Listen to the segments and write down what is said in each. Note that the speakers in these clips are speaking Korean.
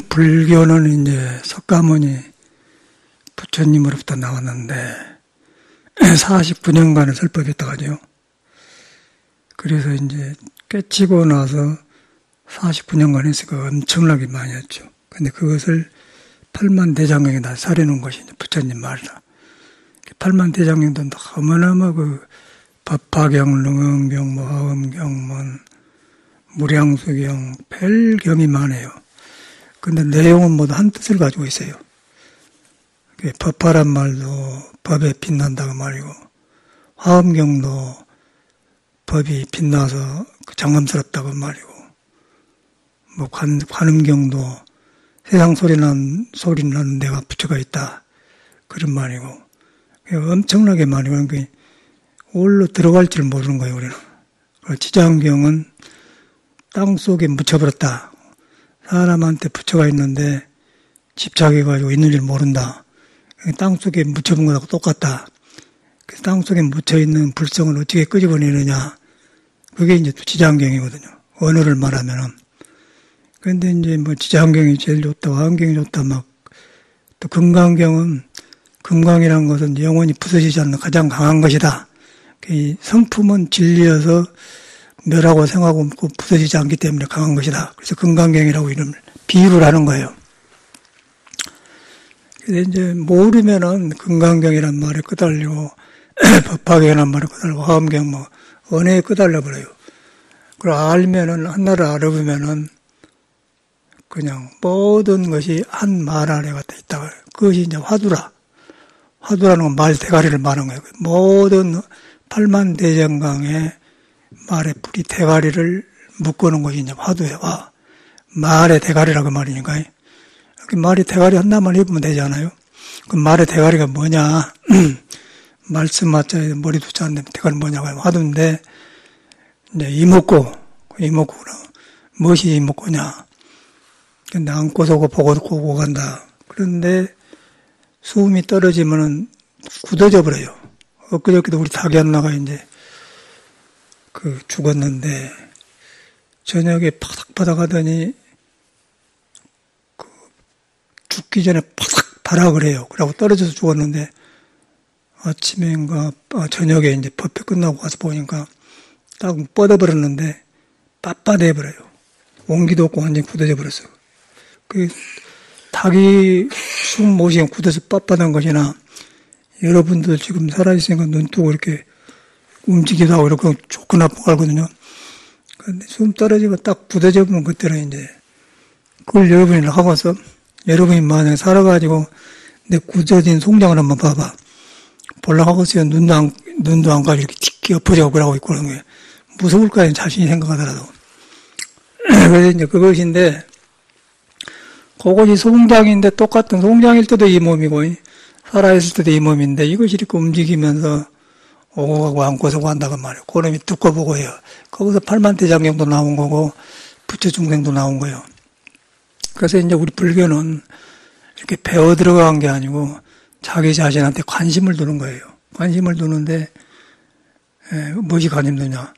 불교는 이제 석가모니 부처님으로부터 나왔는데 49년간을 설법했다 하죠. 그래서 이제 깨치고 나서 49년간 했으니까 엄청나게 많이 했죠. 근데 그것을 팔만대장경에다 살해놓은 것이 이제 부처님 말이다. 팔만대장경도 너무너무 법화경, 능엄경, 화엄경, 무량수경, 별경이 많아요. 근데 내용은 모두 한 뜻을 가지고 있어요. 법화란 말도 법에 빛난다고 말이고, 화엄경도 법이 빛나서 장엄스럽다고 말이고, 관음경도 세상 소리 나는 데가 부처가 있다. 그런 말이고, 엄청나게 말이고, 올로 들어갈 줄 모르는 거예요, 우리는. 지장경은 땅 속에 묻혀버렸다. 사람한테 부처가 있는데 집착해가지고 있는 줄 모른다. 땅 속에 묻혀본 거하고 똑같다. 그래서 땅 속에 묻혀있는 불성을 어떻게 끄집어내느냐. 그게 이제 지장경이거든요. 언어를 말하면은. 그런데 이제 지장경이 제일 좋다, 화엄경이 좋다, 또 금강경은, 금강이라는 것은 영원히 부서지지 않는 가장 강한 것이다. 이 성품은 진리여서 멸하고 생하고 부서지지 않기 때문에 강한 것이다. 그래서 금강경이라고 이름을, 비유를 하는 거예요. 그래서 이제 모르면은 금강경이라는 말에 끄달리고, 법화경이라는 말에 끄달리고, 화엄경 언어에 끄달려버려요. 그리고 알면은, 하나를 알아보면은, 그냥 모든 것이 한 말 안에 갖다 있다가, 그것이 이제 화두라. 화두라는 건 말 대가리를 말하는 거예요. 모든 팔만대장경의 말의 뿌리 대가리를 묶어놓은 것이 이제 화두예요. 말의 대가리라고 말이니까. 이렇게 말이 대가리 하나만 입으면 되잖아요. 그 말의 대가리가 뭐냐. 말씀 맞자에 머리 두자 않는데 대가리 뭐냐고 하면 화두인데, 이제 이목구구나. 무엇이 이목구냐. 근데 안고서 보고 듣고 오고 간다. 그런데 수음이 떨어지면은 굳어져 버려요. 엊그저께도 우리 닭이 하나가 이제 죽었는데 저녁에 파닥파닥 하더니 죽기 전에 파닥 발악을 해요. 그러고 떨어져서 죽었는데 아침인가 저녁에 이제 법회 끝나고 가서 보니까 딱 뻗어버렸는데 빳빳해 버려요. 온기도 없고 완전히 굳어져 버렸어요. 닭이 숨 못 쉬면 굳어서 빳빳한 것이나 여러분들 지금 살아있으니까 눈 뜨고 이렇게 움직이기도 하고 이렇게 좋고 나쁘고 알거든요. 근데 숨 떨어지고 딱 굳어져 보면 그때는 이제 그걸 여러분이 하고서 여러분이 만약에 살아가지고 내 굳어진 송장을 한번 봐봐. 볼라 하고서 눈도 안 가지고 이렇게 틱 엎어져 그러고 있고 그런 거예요. 무서울 거 아니에요. 자신이 생각하더라도. 그래서 이제 그것인데 그것이 송장인데 똑같은 송장일 때도 이 몸이고 살아있을 때도 이 몸인데 이것이 이렇게 움직이면서 오고 가고 안고 서고 한다고 말이에요. 그놈이 듣고 보고 해요. 거기서 팔만대장경도 나온 거고 부처 중생도 나온 거예요. 그래서 이제 우리 불교는 이렇게 배워 들어간 게 아니고 자기 자신한테 관심을 두는 거예요. 관심을 두는데 무엇이 관심 두냐.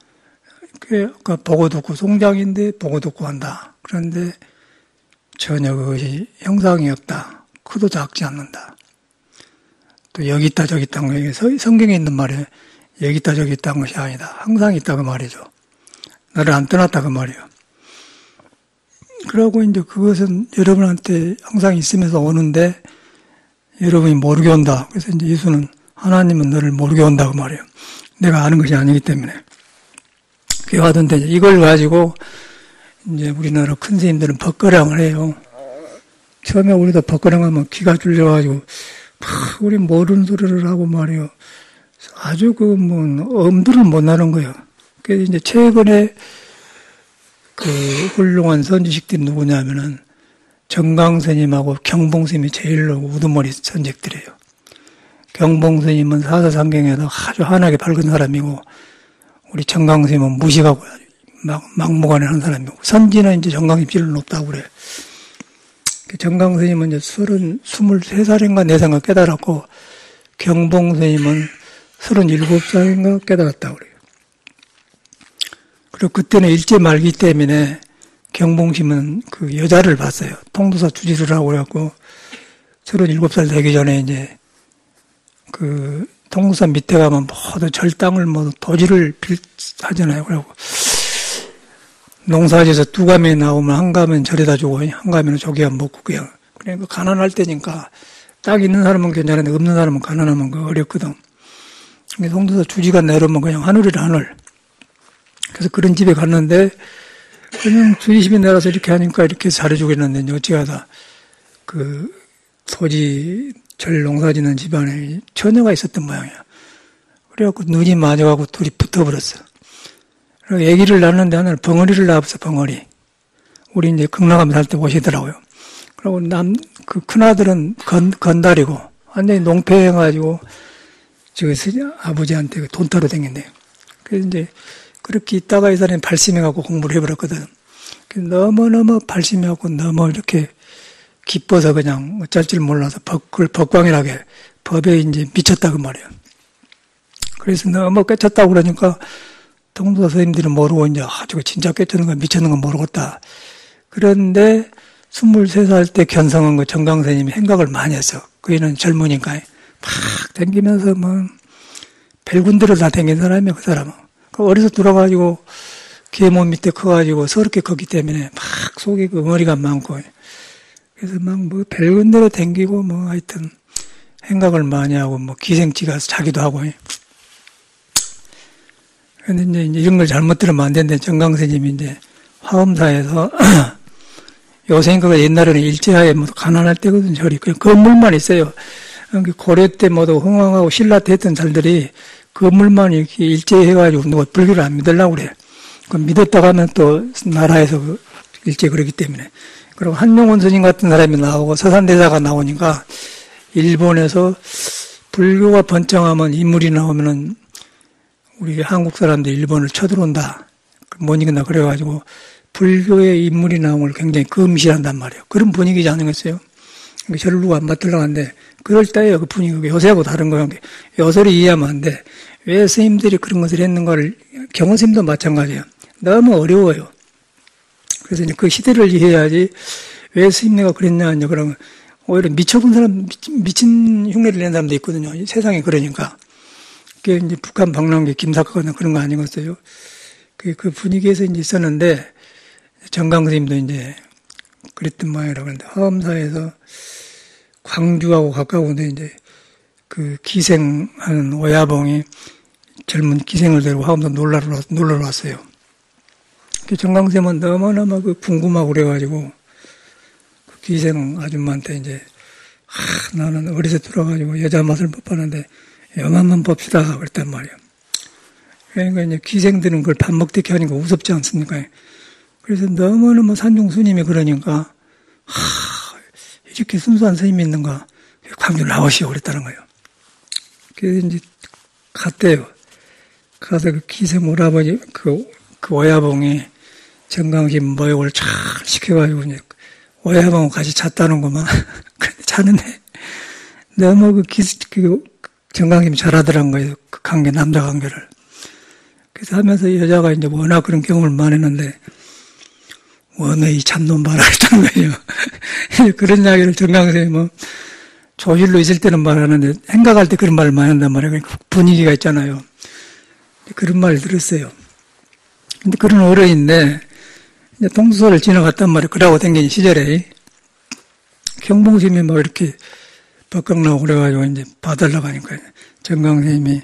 아까 보고 듣고 송장인데 보고 듣고 한다. 그런데 전혀 그것이 형상이 없다. 크도 작지 않는다. 또 여기 있다 저기 있다 는 거 성경에 있는 말이에요. 여기 있다 저기 있다는 것이 아니다. 항상 있다 그 말이죠. 나를 안 떠났다 그 말이에요. 그러고 이제 그것은 여러분한테 항상 있으면서 오는데 여러분이 모르게 온다. 그래서 이제 예수는 하나님은 너를 모르게 온다 그 말이에요. 내가 아는 것이 아니기 때문에. 그게 하던데 이걸 가지고 이제 우리나라 큰 스님들은 법거량을 해요. 처음에 우리도 법거량하면 귀가 뚫려가지고 우리 모르는 소리를 하고 말이요. 아주 엄두를 못 나는 거예요. 그래서 이제 최근에 훌륭한 선지식들이 누구냐면은 정강스님하고 경봉스님이 제일로 우두머리 선직들이에요. 경봉스님은 사사상경에도 아주 환하게 밝은 사람이고 우리 정강스님은 무식하고 막무가내 하는 사람이고 선지는 이제 정강스님 제일 높다고 그래요. 정강스님은 이제 23살인가 4살인가 깨달았고 경봉스님은 37살인가 깨달았다고 그래요. 그리고 그때는 일제 말기 때문에 경봉심은 그 여자를 봤어요. 통도사 주지를 하고 그래갖고 37살 되기 전에 이제 그 통도사 밑에 가면 모두 절당을 도지를 하잖아요. 그래갖고 농사지에서 두 가면이 나오면 한 가면 절에다 주고 한 가면은 조기가 먹고 그냥. 그러니까 가난할 때니까 딱 있는 사람은 괜찮은데 없는 사람은 가난하면 그 어렵거든. 통도사 주지가 내려오면 그냥 하늘이라 하늘. 그래서 그런 집에 갔는데 그냥 주지심이 내려서 이렇게 하니까 이렇게 잘해주고 있는데 어찌하다 그 토지 절 농사 짓는 집안에 처녀가 있었던 모양이야. 그래갖고 눈이 맞아가고 둘이 붙어버렸어. 그리고 아기를 낳는데 하나는 벙어리를 낳았어, 벙어리. 우리 이제 극락암 살 때 오시더라고요. 그리고 그 큰아들은 건달이고, 완전히 농패해가지고, 아버지한테 돈 타러 댕긴대요. 그래서 이제, 그렇게 있다가 이 사람이 발심해갖고 공부를 해버렸거든. 너무너무 발심해갖고 너무 이렇게 기뻐서 그냥 어쩔 줄 몰라서 그걸 법광이라게 법에 이제 미쳤다 그 말이에요. 그래서 너무 깨쳤다고 그러니까 통도사 선생님들은 모르고 이제 저거 진짜 깨쳤는 거 미쳤는 건 모르겠다. 그런데 23살 때 견성한 그 정강 선생님이 생각을 많이 했어. 그이는 젊으니까 막 댕기면서 뭐 별군데를 다 댕긴 사람이야 그 사람은. 어려서 들어가지고 계몸 밑에 커가지고 서럽게 컸기 때문에 막 속에 그 머리가 많고 그래서 막 뭐 별군데로 댕기고 뭐 하여튼 생각을 많이 하고 뭐 기생지 가서 자기도 하고. 그런데 이제 이런 걸 잘못 들으면 안 되는데 정강 선생님이 이제 화엄사에서 요새니까 옛날에는 일제하에 뭐 가난할 때거든 절이 그냥 건물만 있어요. 고려 때 모두 흥왕하고 신라 때 했던 잘들이 건물만 이렇게 일제해가지고 누가 불교를 안 믿으려고 그래. 그 믿었다가 하면 또 나라에서 일제 그러기 때문에. 그리고 한용운 스님 같은 사람이 나오고 서산대사가 나오니까 일본에서 불교가 번창하면 인물이 나오면은 우리 한국 사람들 일본을 쳐들어온다. 뭐니겠나 그래가지고 불교의 인물이 나온 걸 굉장히 금시한단 말이에요. 그런 분위기지 않겠어요? 저를 누가 안 받으려고 하는데 그럴 때예요. 그 분위기가 요새하고 다른 거예요. 요새를 이해하면 안 돼. 왜 스님들이 그런 것을 했는가를 경호 스님도 마찬가지예요. 너무 어려워요. 그래서 이제 그 시대를 이해해야지 왜 스님네가 그랬냐 하냐 그러면 오히려 미쳐본 사람 미친 흉내를 낸 사람도 있거든요. 세상에 그러니까. 그게 이제 북한 방랑계 김사과나 그런 거 아니겠어요? 그 분위기에서 이제 있었는데 정강 스님도 이제 그랬던 모양이라고 하는데 화엄사에서 광주하고 가까운데 이제 그 기생하는 오야봉이 젊은 기생을 데리고 화엄사 놀러 왔어요. 정강 스님은 너무너무 그 궁금하고 그래가지고 그 기생 아줌마한테 이제 나는 어려서 들어가지고 여자 맛을 못 봤는데 여만만 봅시다 그랬단 말이에요. 그러니까 이제 기생들은 그걸 밥 먹듯이 하니까 우습지 않습니까? 그래서 너무너무 산중 스님이 그러니까 이렇게 순수한 스님이 있는가 광주 나오시오 그랬다는 거예요. 그래서 이제 갔대요. 가서 그 기생 오라버니 그 오야봉이 정강심 모욕을 잘 시켜가지고 이제 오야봉하고 같이 잤다는구만. 그런데 자는데 너무 그 정강심이 잘하더란 거예요. 그 관계 남자 관계를. 그래서 하면서 여자가 이제 워낙 그런 경험을 많이 했는데 원의 참놈 봐라 했던 거예요. 그런 이야기를 정강생이 뭐 조실로 있을 때는 말하는데 생각할 때 그런 말을 많이 한단 말이에요. 분위기가 있잖아요. 그런 말을 들었어요. 근데 그런 어른인데 이제 동서를 지나갔단 말이에요. 그러고 댕긴 시절에 경봉심이 뭐 이렇게 밖강 나오고 그래가지고 이제 봐달라고 하니까 정강생님이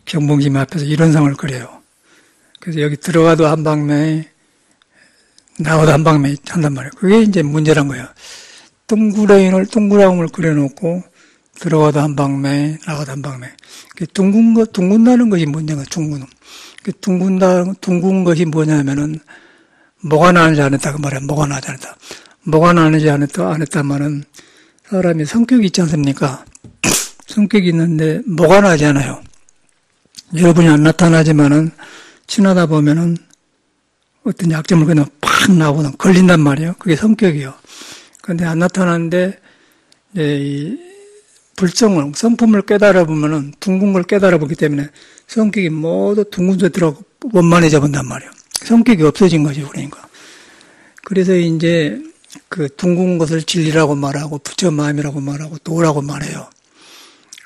경봉심 앞에서 이런 상을 그려요. 그래서 여기 들어가도 한 방매 나와도 한 방매 한단 말이에요. 그게 이제 문제란 거예요. 동그라움을 그려놓고 들어가도 한 방매, 나가도 한 방매. 둥근다는 것이 문제가 둥근. 둥근 것이 뭐냐면은 뭐가 나는지 안 했다 그 말이야. 뭐가 나지 않았다. 뭐가 나는지 안 했다 말은 사람이 성격이 있지 않습니까? 성격이 있는데 뭐가 나지 않아요. 여러분이 안 나타나지만은 친하다 보면은 어떤 약점을 그냥 팍 나오거든 걸린단 말이에요. 그게 성격이요. 그런데 안 나타나는데 이 불성을 성품을 깨달아 보면은 둥근 걸 깨달아 보기 때문에 성격이 모두 둥근 데 들어가고 원만해져 본단 말이에요. 성격이 없어진 거죠, 그러니까. 그래서 이제 그 둥근 것을 진리라고 말하고 부처 마음이라고 말하고 도라고 말해요.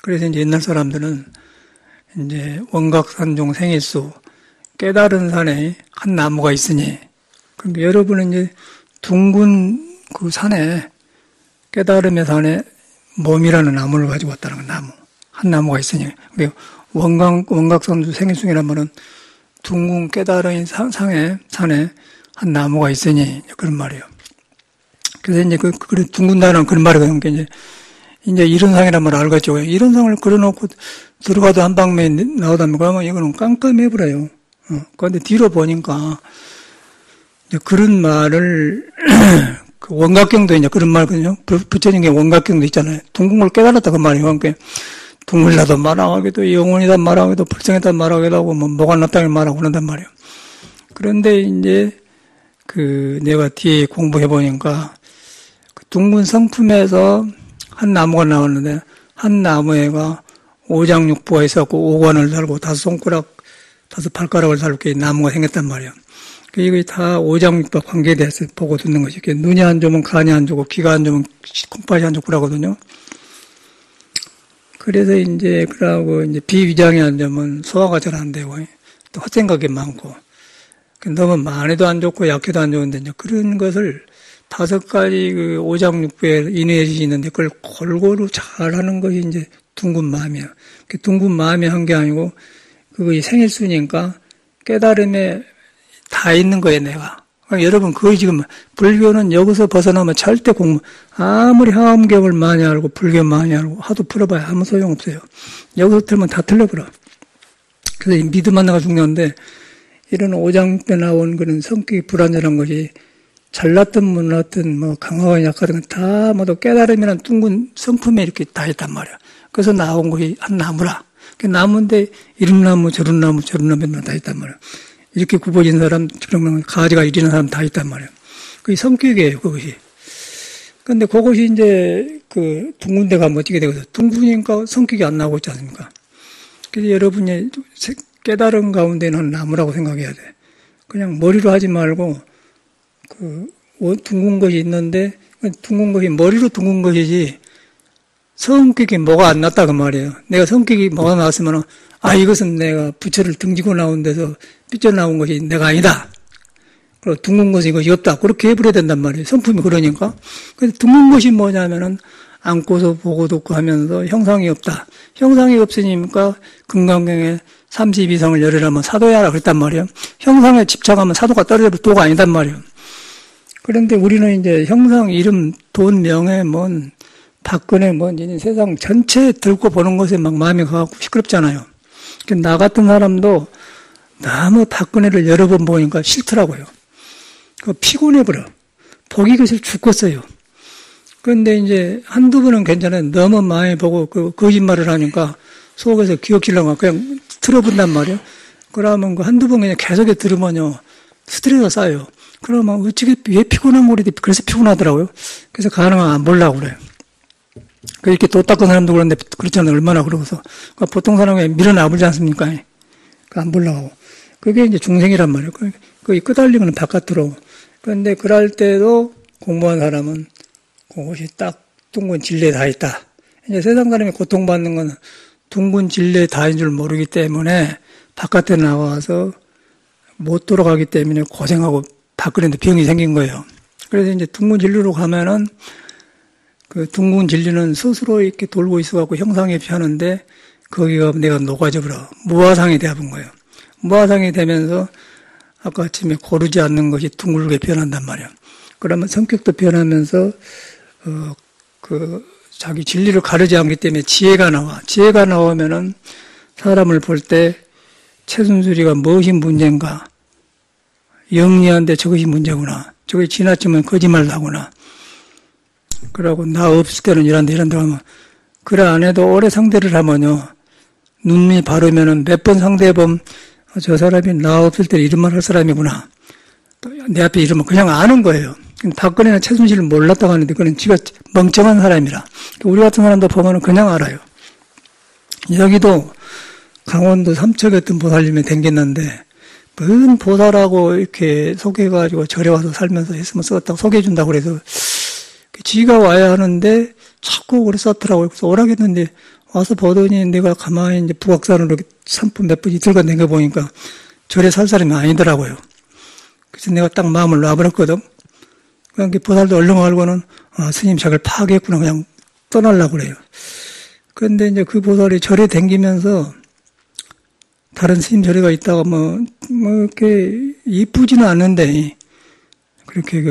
그래서 이제 옛날 사람들은 이제 원각산중 생일수 깨달은 산에 한 나무가 있으니, 그러니까 여러분은 이제 둥근 그 산에 깨달음의 산에 몸이라는 나무를 가지고 왔다는 거, 나무. 한 나무가 있으니. 그러니까 원각산중 생일수이란 말은 둥근 깨달은 산에 한 나무가 있으니, 그런 말이에요. 그래서 이제 그 둥근다는 그런 말이거든요. 그러니까 이제 이런상이란 말을 알겠죠. 이런상을 그려놓고 들어가도 한 방에 나오다면 그러면 이거는 깜깜해버려요. 그런데 뒤로 보니까 이제 그런 말을 그 원각경도 이제 그런 말거든요. 부처님의 원각경도 있잖아요. 둥근 걸 깨달았다 그 말이에요. 그러니까 둥글다도 말하기도 영혼이다 말하기도 불성이다 말하기도 하고 뭐 뭐가 났다고 말하고 그런단 말이에요. 그런데 이제 그 내가 뒤에 공부해 보니까 그 둥근 성품에서 한 나무가 나왔는데 한 나무에가 오장육부가 있었고 오관을 달고 다섯 손가락, 다섯 발가락을 달고 이렇게 나무가 생겼단 말이에요. 이게 다 오장육부와 관계돼서 보고 듣는 것이. 눈이 안 좋으면 간이 안 좋고 귀가 안 좋으면 콩팥이 안 좋고 그러거든요. 그래서 이제 그러고 이제 비위장이 안 좋으면 소화가 잘 안 되고 또 헛생각이 많고 너무 많이도 안 좋고 약해도 안 좋은데 이제 그런 것을 다섯 가지 그 오장육부에 인해져 있는데 그걸 골고루 잘 하는 것이 이제 둥근 마음이야. 그 둥근 마음이 한 게 아니고 그거 생일수니까 깨달음에 다 있는 거예요, 내가. 그러니까 여러분, 그거 지금 불교는 여기서 벗어나면 절대 아무리 화엄경을 많이 알고 불교 많이 알고 하도 풀어봐야 아무 소용없어요. 여기서 틀면 다 틀려버려. 그래서 믿음 하나가 중요한데 이런 오장육부에 나온 그런 성격이 불안전한 것이 잘났든 못났든 뭐 강하건 약하든 다 모두 깨달음이란 둥근 성품에 이렇게 다 있단 말이야. 그래서 나온 것이 한 나무라. 그 나무인데 이런 나무 저런 나무 다 있단 말이야. 이렇게 굽어진 사람, 저런 가지가 이리는 사람 다 있단 말이야. 그게 성격이에요, 그것이. 근데 그것이 이제 그 둥근 데 가면 어떻게 되거든. 둥근이니까 성격이 안 나오고 있지 않습니까? 그래서 여러분이 깨달은 가운데는 나무라고 생각해야 돼. 그냥 머리로 하지 말고 그 둥근 것이 있는데 둥근 것이 머리로 둥근 것이지 성격이 뭐가 안 났다 그 말이에요. 내가 성격이 뭐가 나왔으면 이것은 내가 부처를 등지고 나온 데서 삐져나온 것이 내가 아니다. 그리고 둥근 것이 이것이 없다. 그렇게 해버려야 된단 말이에요. 성품이 그러니까. 그래서 둥근 것이 뭐냐면은 안고서 보고 듣고 하면서 형상이 없다. 형상이 없으니까 금강경에 32성을 열으라면 사도야라 그랬단 말이에요. 형상에 집착하면 사도가 떨어져 도가 아니단 말이에요. 그런데 우리는 이제 형상, 이름, 돈, 명예, 박근혜, 세상 전체 들고 보는 것에 막 마음이 가고 시끄럽잖아요. 나 같은 사람도 너무 박근혜를 여러 번 보니까 싫더라고요. 피곤해버려. 보기 것을 죽겠어요. 그런데 이제 한두 번은 괜찮아요. 너무 많이 보고 거짓말을 하니까 속에서 기억질러가 그냥 틀어본단 말이에요. 그러면 한두 번 그냥 계속 들으면요. 스트레스가 쌓여요. 그러면 어떻게 왜 피곤한 거리 그래서 피곤하더라고요. 그래서 가능하면 안 보려고 그래요. 이렇게 도 닦은 사람도 그런데 그렇잖아요. 얼마나 그러고서. 그러니까 보통 사람이 밀어나불지 않습니까? 안 보려고 하고. 그게 이제 중생이란 말이에요. 그 끄달리면 바깥으로. 그런데 그럴 때도 공부한 사람은 그것이 딱 둥근 진리에 다 있다. 이제 세상 사람이 고통받는 건 둥근 진리에 다인 줄 모르기 때문에 바깥에 나와서 못 돌아가기 때문에 고생하고 밖으로도 병이 생긴 거예요. 그래서 이제 둥근 진리로 가면은 그 둥근 진리는 스스로 이렇게 돌고 있어갖고 형상이 피하는데 거기가 내가 녹아져버려. 무화상이 되어본 거예요. 무화상이 되면서 아까 아침에 고르지 않는 것이 둥글게 변한단 말이에요. 그러면 성격도 변하면서 자기 진리를 가르지 않기 때문에 지혜가 나와. 지혜가 나오면은 사람을 볼 때 최순수리가 무엇이 문제인가? 영리한데 저것이 문제구나. 저것이 지나치면 거짓말을 하구나. 그러고 나 없을 때는 이런데 하면 그래 안 해도 오래 상대를 하면요. 눈이 바르면은 몇 번 상대해보면 저 사람이 나 없을 때 이런 말 할 사람이구나. 또 내 앞에 이러면 그냥 아는 거예요. 박근혜는 최순실을 몰랐다고 하는데 그는 지가 멍청한 사람이라. 우리 같은 사람도 보면은 그냥 알아요. 여기도 강원도 삼척에 어떤 보살님이 댕겼는데 뭔 보살하고 이렇게 소개해가지고 절에 와서 살면서 했으면 썼다고 소개해준다고 그래서 지가 와야 하는데 자꾸 그래 썼더라고요. 그래서 오라겠는데 와서 보더니 내가 가만히 이제 북악산으로 이렇게 산품 몇 번 이틀간 댕겨보니까 절에 살 사람이 아니더라고요. 그래서 내가 딱 마음을 놔버렸거든. 그러니까 보살도 얼른 알고는 스님 자기를 파악했구나 그냥 떠나려고 그래요. 그런데 이제 그 보살이 절에 댕기면서 다른 스님 절에가 있다가 이렇게 이쁘지는 않는데 그렇게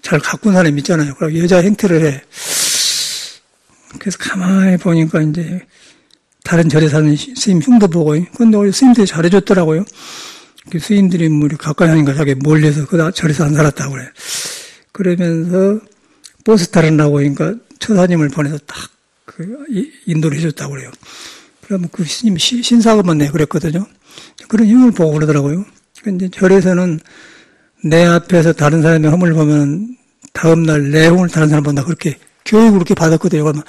잘 가꾼 사람이 있잖아요. 그리고 여자 행태를 해. 그래서 가만히 보니까 이제 다른 절에 사는 스님 흉도 보고, 근데 우리 스님들이 잘해줬더라고요. 스님들이 뭐 가까이 하니까 자기 몰려서 그 절에서 안 살았다고 그래. 그러면서 버스 타려고 하니까 처사님을 보내서 딱 인도를 해줬다고 그래요. 그러면 그 스님이 신사금만 내 그랬거든요. 그런 힘을 보고 그러더라고요. 근데 절에서는 내 앞에서 다른 사람의 허물을 보면 다음날 내 허물을 다른 사람 본다. 그렇게 교육을 그렇게 받았거든요. 그러면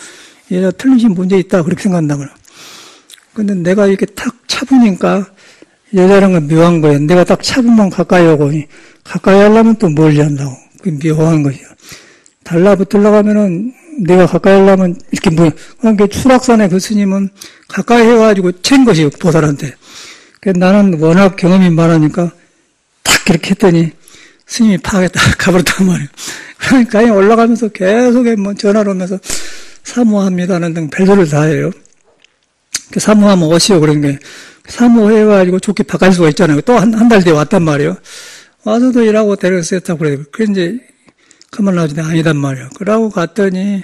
얘가 틀리신 문제 있다. 그렇게 생각한다고요. 근데 내가 이렇게 탁 차보니까 여자라는 건 묘한 거예요. 내가 딱 차보면 가까이 오고, 가까이 하려면 또 멀리 한다고. 그게 묘한 것이요. 달라붙으려고 하면은 내가 가까이 하려면 이렇게 그러니까 수락산의 그 스님은 가까이 해가지고 챈 것이요. 보살한테. 그래서 나는 워낙 경험이 많으니까 딱 그렇게 했더니 스님이 파하겠다 가버렸단 말이에요. 그러니까 올라가면서 계속 전화를 오면서 사모합니다는 등 별소리를 다 해요. 사모하면 오시오. 그런 게. 사모해가지고 좋게 바꿀 수가 있잖아요. 또 한 달 뒤에 왔단 말이에요. 와서도 일하고 데려갔어야 그래요. 그래 이제 가만 나오지 아니단 말이에요. 그러고 갔더니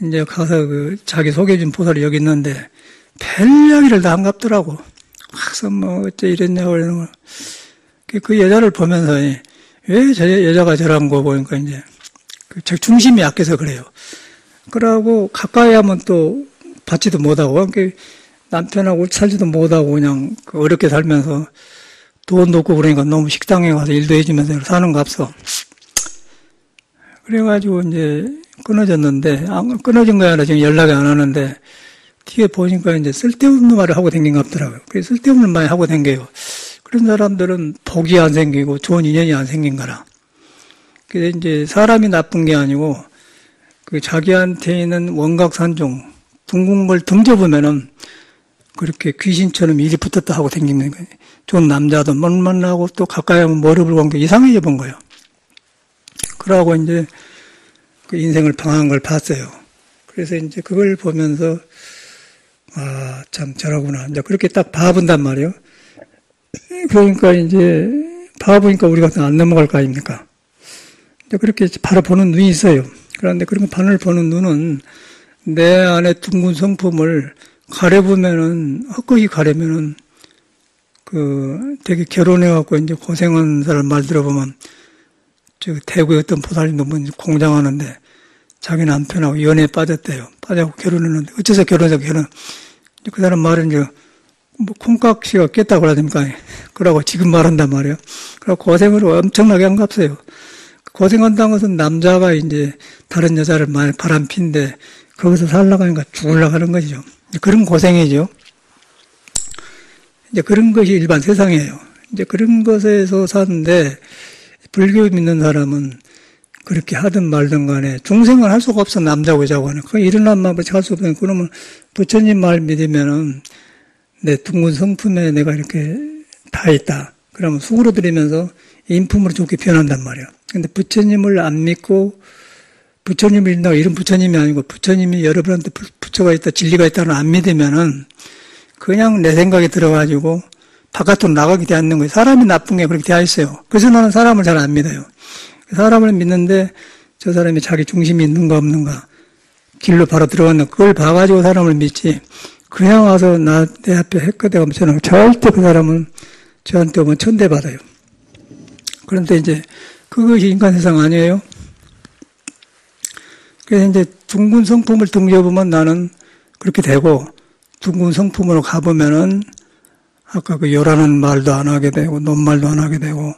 이제 가서 자기 소개해준 보살이 여기 있는데 별 이야기를 다 한갑더라고. 와서 어째 이랬냐고 그러는 거. 그 여자를 보면서 왜 저 여자가 저런 거 보니까 이제 제 중심이 약해서 그래요. 그러고 가까이 하면 또 받지도 못하고 남편하고 살지도 못하고 그냥 어렵게 살면서 돈도 없고 그러니까 너무 식당에 가서 일도 해주면서 사는 값어. 그래가지고 이제 끊어졌는데, 끊어진 거야 아니라 지금 연락이 안 하는데, 뒤에 보니까 이제 쓸데없는 말을 하고 댕긴 것 같더라고요. 그래서 쓸데없는 말 하고 댕겨요. 그런 사람들은 복이 안 생기고 좋은 인연이 안 생긴 거라. 그래서 이제 사람이 나쁜 게 아니고, 자기한테 있는 원각산종, 둥근 걸 등져보면은, 그렇게 귀신처럼 일이 붙었다 하고 댕기는 거예요. 좋은 남자도 못 만나고 또 가까이 하면 머리를 건 게 이상해져 본 거예요. 그러고 이제 그 인생을 방황한 걸 봤어요. 그래서 이제 그걸 보면서, 참 저러구나. 이제 그렇게 딱 봐본단 말이에요. 그러니까 이제 봐보니까 우리가 안 넘어갈 거 아닙니까? 이제 그렇게 바라보는 눈이 있어요. 그런데 그런 반을 보는 눈은 내 안에 둥근 성품을 가려보면은, 헛것이 가려면은, 되게 결혼해갖고 이제 고생한 사람 말 들어보면, 대구의 어떤 보살님도 공장하는데, 자기 남편하고 연애에 빠졌대요. 빠져갖고 결혼했는데, 어째서 결혼해서 그 사람 말은 이제, 콩깍지가 깼다고 그러니까, 그러고 지금 말한단 말이에요. 그러고 고생을 엄청나게 한 값어요. 고생한다는 것은 남자가 이제 다른 여자를 많이 바람핀데, 거기서 살려고 하니까 죽으려고 하는 것이죠. 그런 고생이죠. 이제 그런 것이 일반 세상이에요. 이제 그런 것에서 사는데, 불교 믿는 사람은 그렇게 하든 말든 간에 중생을 할 수가 없어, 남자고 여자고 하는. 그 일어난 마음을 할 수 없으면, 그러면 부처님 말 믿으면은 내 둥근 성품에 내가 이렇게 다 있다. 그러면 수그러들이면서 인품으로 좋게 변한단 말이에요. 근데 부처님을 안 믿고 부처님을 믿는다고 이런 부처님이 아니고 부처님이 여러분한테 부처가 있다, 진리가 있다는 안 믿으면은 그냥 내 생각에 들어가지고 바깥으로 나가게 돼 있는 거예요. 사람이 나쁜 게 그렇게 되어 있어요. 그래서 나는 사람을 잘 안 믿어요. 사람을 믿는데 저 사람이 자기 중심이 있는가 없는가 길로 바로 들어갔는가 그걸 봐가지고 사람을 믿지 그냥 와서 내 앞에 헷갈대가면 저는 절대 그 사람은 저한테 오면 천대받아요. 그런데 이제 그것이 인간 세상 아니에요. 그래서 이제 둥근 성품을 등져보면 나는 그렇게 되고 둥근 성품으로 가보면은 아까 그 요라는 말도 안 하게 되고 논말도 안 하게 되고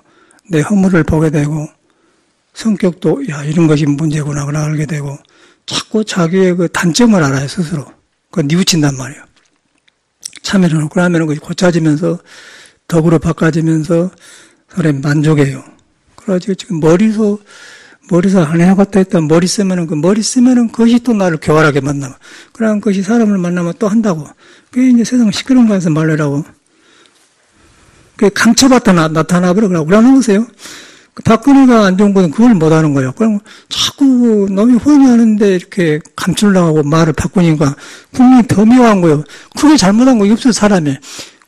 내 허물을 보게 되고 성격도 이런 것이 문제구나 그걸 알게 되고 자꾸 자기의 그 단점을 알아요 스스로. 그걸 뉘우친단 말이에요. 참여를 하고 그러면 그것이 고쳐지면서 덕으로 바꿔지면서 사람이 만족해요. 그래가지고 지금 머리서 안 해봤다 했다 머리 쓰면은 그것이 또 나를 교활하게 만나. 그러면 그것이 사람을 만나면 또 한다고. 그게 이제 세상 시끄러운 거에서 말려라고. 그게 강쳐봤다 나타나버리고 그러는 거세요. 박근혜가 안 좋은 건 그걸 못 하는 거예요. 그럼 자꾸 너무 후원이 하는데 이렇게 감추려고 하고 말을 바꾸니까 국민이 더 미워한 거예요. 그게 잘못한 거 없어요, 사람이.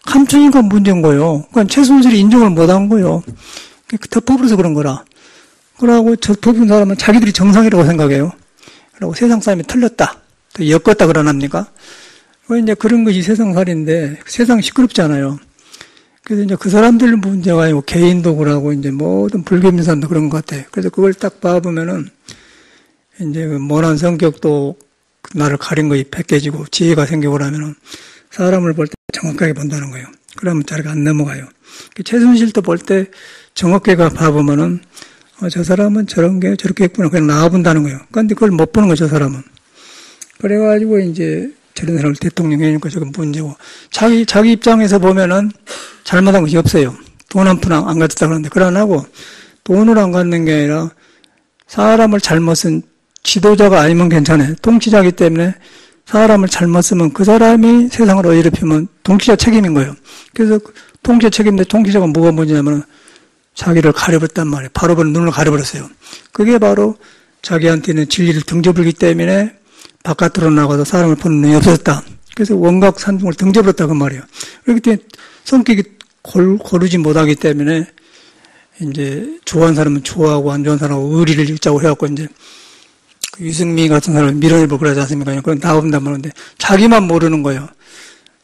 감추니까 문제인 거예요. 그러니까 최순실이 인정을 못 한 거예요. 덮어버려서 그런 거라. 그러고 저 덮은 사람은 자기들이 정상이라고 생각해요. 그리고 세상 사람이 틀렸다. 또 엮었다 그러납니까? 이제 그런 것이 세상살인데 세상 시끄럽잖아요. 그래서 이제 그 사람들 문제가 아니고 개인도 그러고 이제 모든 불교민 사람도 그런 것 같아요. 그래서 그걸 딱 봐보면은 이제 그 모난 성격도 나를 가린 것이 벗겨지고 지혜가 생겨오라면은 사람을 볼 때 정확하게 본다는 거예요. 그러면 자리가 안 넘어가요. 최순실도 볼 때 정확하게 봐보면은 저 사람은 저렇게 했구나. 그냥 나와본다는 거예요. 그런데 그걸 못 보는 거죠, 저 사람은. 그래가지고 이제 저런 사람을 대통령 해니까 저건 문제고. 자기 입장에서 보면은 잘못한 것이 없어요. 돈 한 푼 안 갖다 그러는데. 그러나고 돈을 안 갖는 게 아니라 사람을 잘못 쓴 지도자가 아니면 괜찮아요. 통치자이기 때문에 사람을 잘못 쓰면 그 사람이 세상을 어지럽히면 통치자 책임인 거예요. 그래서 통치자 책임인데 통치자가 뭐가 문제냐면 자기를 가려버렸단 말이에요. 바로 눈을 가려버렸어요. 그게 바로 자기한테는 진리를 등져버리기 때문에 바깥으로 나가서 사람을 보는 눈이 없어졌다. 그래서 원각산중을 등져버렸다 그 말이에요. 그렇기 때문에 성격이 고르지 못하기 때문에 이제 좋아하는 사람은 좋아하고 안 좋아하는 사람은 의리를 읽자고 해갖고 이제 그 유승민 같은 사람을 밀어내고 그러지 않습니까? 그건 나온단 말인데 자기만 모르는 거예요.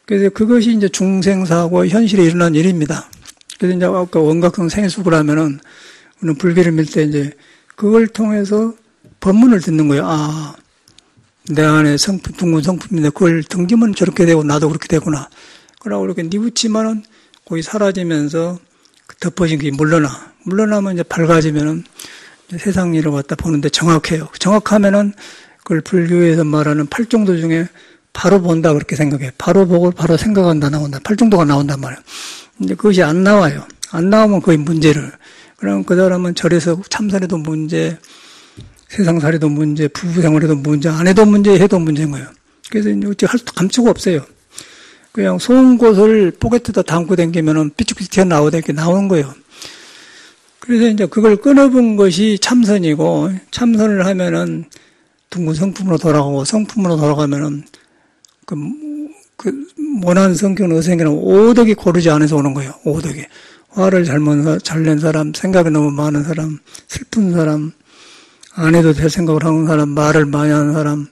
그래서 그것이 이제 중생사고 현실에 일어난 일입니다. 그래서 이제 아까 원각성 생수를 하면은 우리는 불교를 밀 때 이제 그걸 통해서 법문을 듣는 거예요. 아, 내 안에 성품, 둥근 성품인데 그걸 등지면 저렇게 되고 나도 그렇게 되구나. 그러고 이렇게 뉘우치면은 거기 사라지면서 덮어진 게 물러나면 이제 밝아지면은 이제 세상 일을 갖다 보는데 정확해요. 정확하면은 그걸 불교에서 말하는 팔정도 중에 바로 본다 그렇게 생각해. 바로 보고 바로 생각한다 나온다. 팔정도가 나온단 말이에요. 근데 그것이 안 나와요. 안 나오면 거의 문제를. 그럼 그 사람은 절에서 참선해도 문제, 세상살이도 문제, 부부생활에도 문제, 안 해도 문제, 해도 문제인 거예요. 그래서 이제 감추고 없어요. 그냥 소은 곳을 포켓에다 담고 다니면은 삐죽삐죽 튀어나오게 나오는 거예요. 그래서 이제 그걸 끊어본 것이 참선이고, 참선을 하면은 둥근 성품으로 돌아가고, 성품으로 돌아가면은 모난 성격은 어생이라고 오덕이 고르지 않아서 오는 거예요. 오덕이. 화를 잘 낸 사람, 생각이 너무 많은 사람, 슬픈 사람, 안 해도 될 생각을 하는 사람, 말을 많이 하는 사람,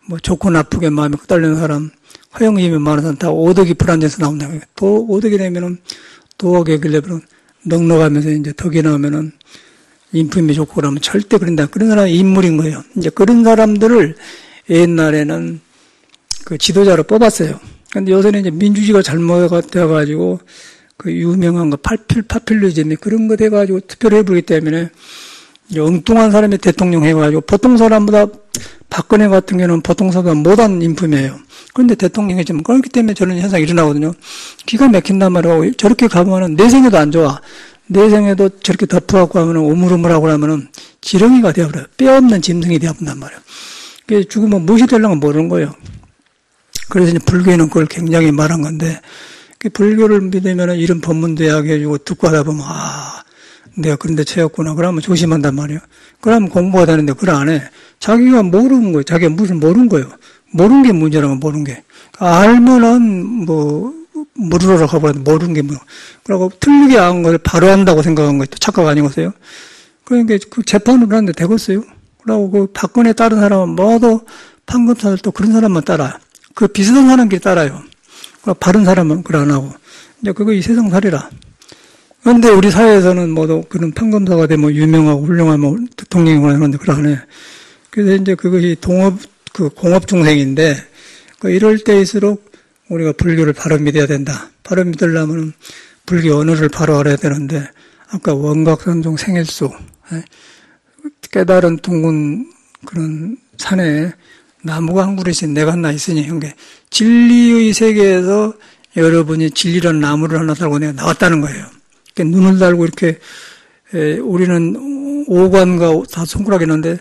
뭐 좋고 나쁘게 마음이 끄달리는 사람, 허영심이 많은 사람 다 오덕이 불안해서 나온다. 또 오덕이 되면은 도덕에 걸려버리면 넉넉하면서 이제 덕이 나오면은 인품이 좋고 그러면 절대 그런다. 그런 사람이 인물인 거예요. 이제 그런 사람들을 옛날에는 그 지도자로 뽑았어요. 근데 요새는 이제 민주주의가 잘못되어가지고 그 유명한 거 파퓰리즘이 그런 거 돼가지고 투표를 해보기 때문에 엉뚱한 사람이 대통령 해가지고 보통 사람보다 박근혜 같은 경우는 보통 사람보다 못한 인품이에요. 그런데 대통령 해지면 그렇기 때문에 저런 현상이 일어나거든요. 기가 막힌단 말이에요. 저렇게 가면은 내생에도 안 좋아. 내생에도 저렇게 덮어갖고 하면은 오물오물하고 하면은 지렁이가 되어버려요. 뼈 없는 짐승이 되어버린단 말이에요. 그래서 죽으면 무엇이 되려면 모르는 거예요. 그래서 이제 불교에는 그걸 굉장히 말한 건데, 불교를 믿으면은 이런 법문도 이야기해주고 듣고 하다 보면, 아, 내가 그런데 채였구나. 그러면 조심한단 말이에요. 그러면 공부가 되는데 그걸 안 해. 자기가 모르는 거예요. 자기가 무슨 모르는 거예요. 모르는 게 문제라면 모르는 게. 알면은 모르러 가버려도 모르는 게 뭐. 그러고 틀리게 안 걸 바로 한다고 생각한 거예요. 착각 아니겠어요? 그러니까 그 재판을 하는데 되겠어요? 그러고 그 박근혜 따른 사람은 모두 판검사들도 그런 사람만 따라요. 그 비슷한 사람끼리 따라요. 바른 사람은 그걸 안 하고. 이제 그거 이 세상 살이라. 그런데 우리 사회에서는 모두 그런 판검사가 되면 유명하고 훌륭하면 대통령이거나 그런데 그걸 안 해. 그래서 이제 그것이 공업 중생인데, 이럴 때일수록 우리가 불교를 바로 믿어야 된다. 바로 믿으려면 불교 언어를 바로 알아야 되는데, 아까 원각산중 생일수, 깨달은 둥근 그런 산에 나무가 한 그릇이 내가 하나 있으니, 진리의 세계에서 여러분이 진리라는 나무를 하나 달고 내가 나왔다는 거예요. 그러니까 눈을 달고 이렇게 우리는 오관과 다 손가락이 있는데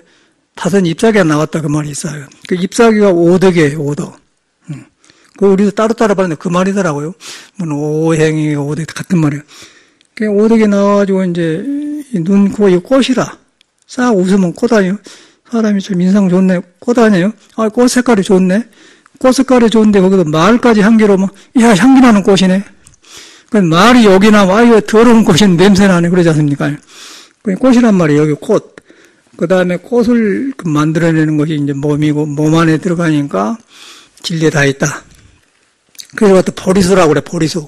다섯 잎사귀가 나왔다 그 말이 있어요. 그 잎사귀가 오덕이에요, 오덕. 그 우리도 따로따로 봤는데 그 말이더라고요. 오행이 오덕 같은 말이에요. 그 오덕이 나와가지고 이제 눈, 코, 이 꽃이라 싹 웃으면 꽃 아니에요. 사람이 좀 인상 좋네. 꽃 아니에요. 아, 꽃 색깔이 좋네. 꽃 색깔이 좋은데 거기도 말까지 향기로 오면 야, 향기 나는 꽃이네. 그 말이 여기 나와 이거 더러운 꽃인 냄새 나네 그러지 않습니까? 그 꽃이란 말이에요. 여기 꽃. 그 다음에 꽃을 만들어내는 것이 이제 몸이고 몸 안에 들어가니까 진리에 다 있다. 그래서 또 보리수라고 그래, 보리수.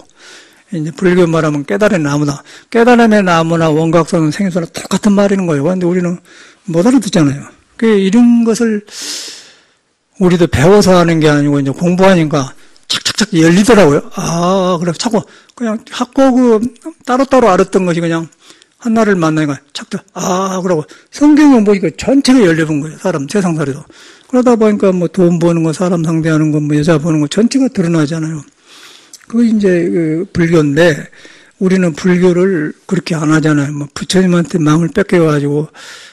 이제 불교 말하면 깨달음의 나무다. 깨달음의 나무나 원각선은 생수나 똑같은 말이는 거예요. 근데 우리는 못 알아듣잖아요. 그 이런 것을 우리도 배워서 하는 게 아니고 이제 공부하니까 착착착 열리더라고요. 아, 그래. 자꾸 그냥 자꾸 따로따로 알았던 것이 그냥 하나를 만나니까 착착, 아, 그러고 성경을 보니까 전체가 열려본 거예요. 사람, 세상살이도. 그러다 보니까 뭐 돈 버는 거, 사람 상대하는 거, 뭐 여자 보는 거 전체가 드러나잖아요. 그게 이제 그 불교인데 우리는 불교를 그렇게 안 하잖아요. 뭐 부처님한테 마음을 뺏겨가지고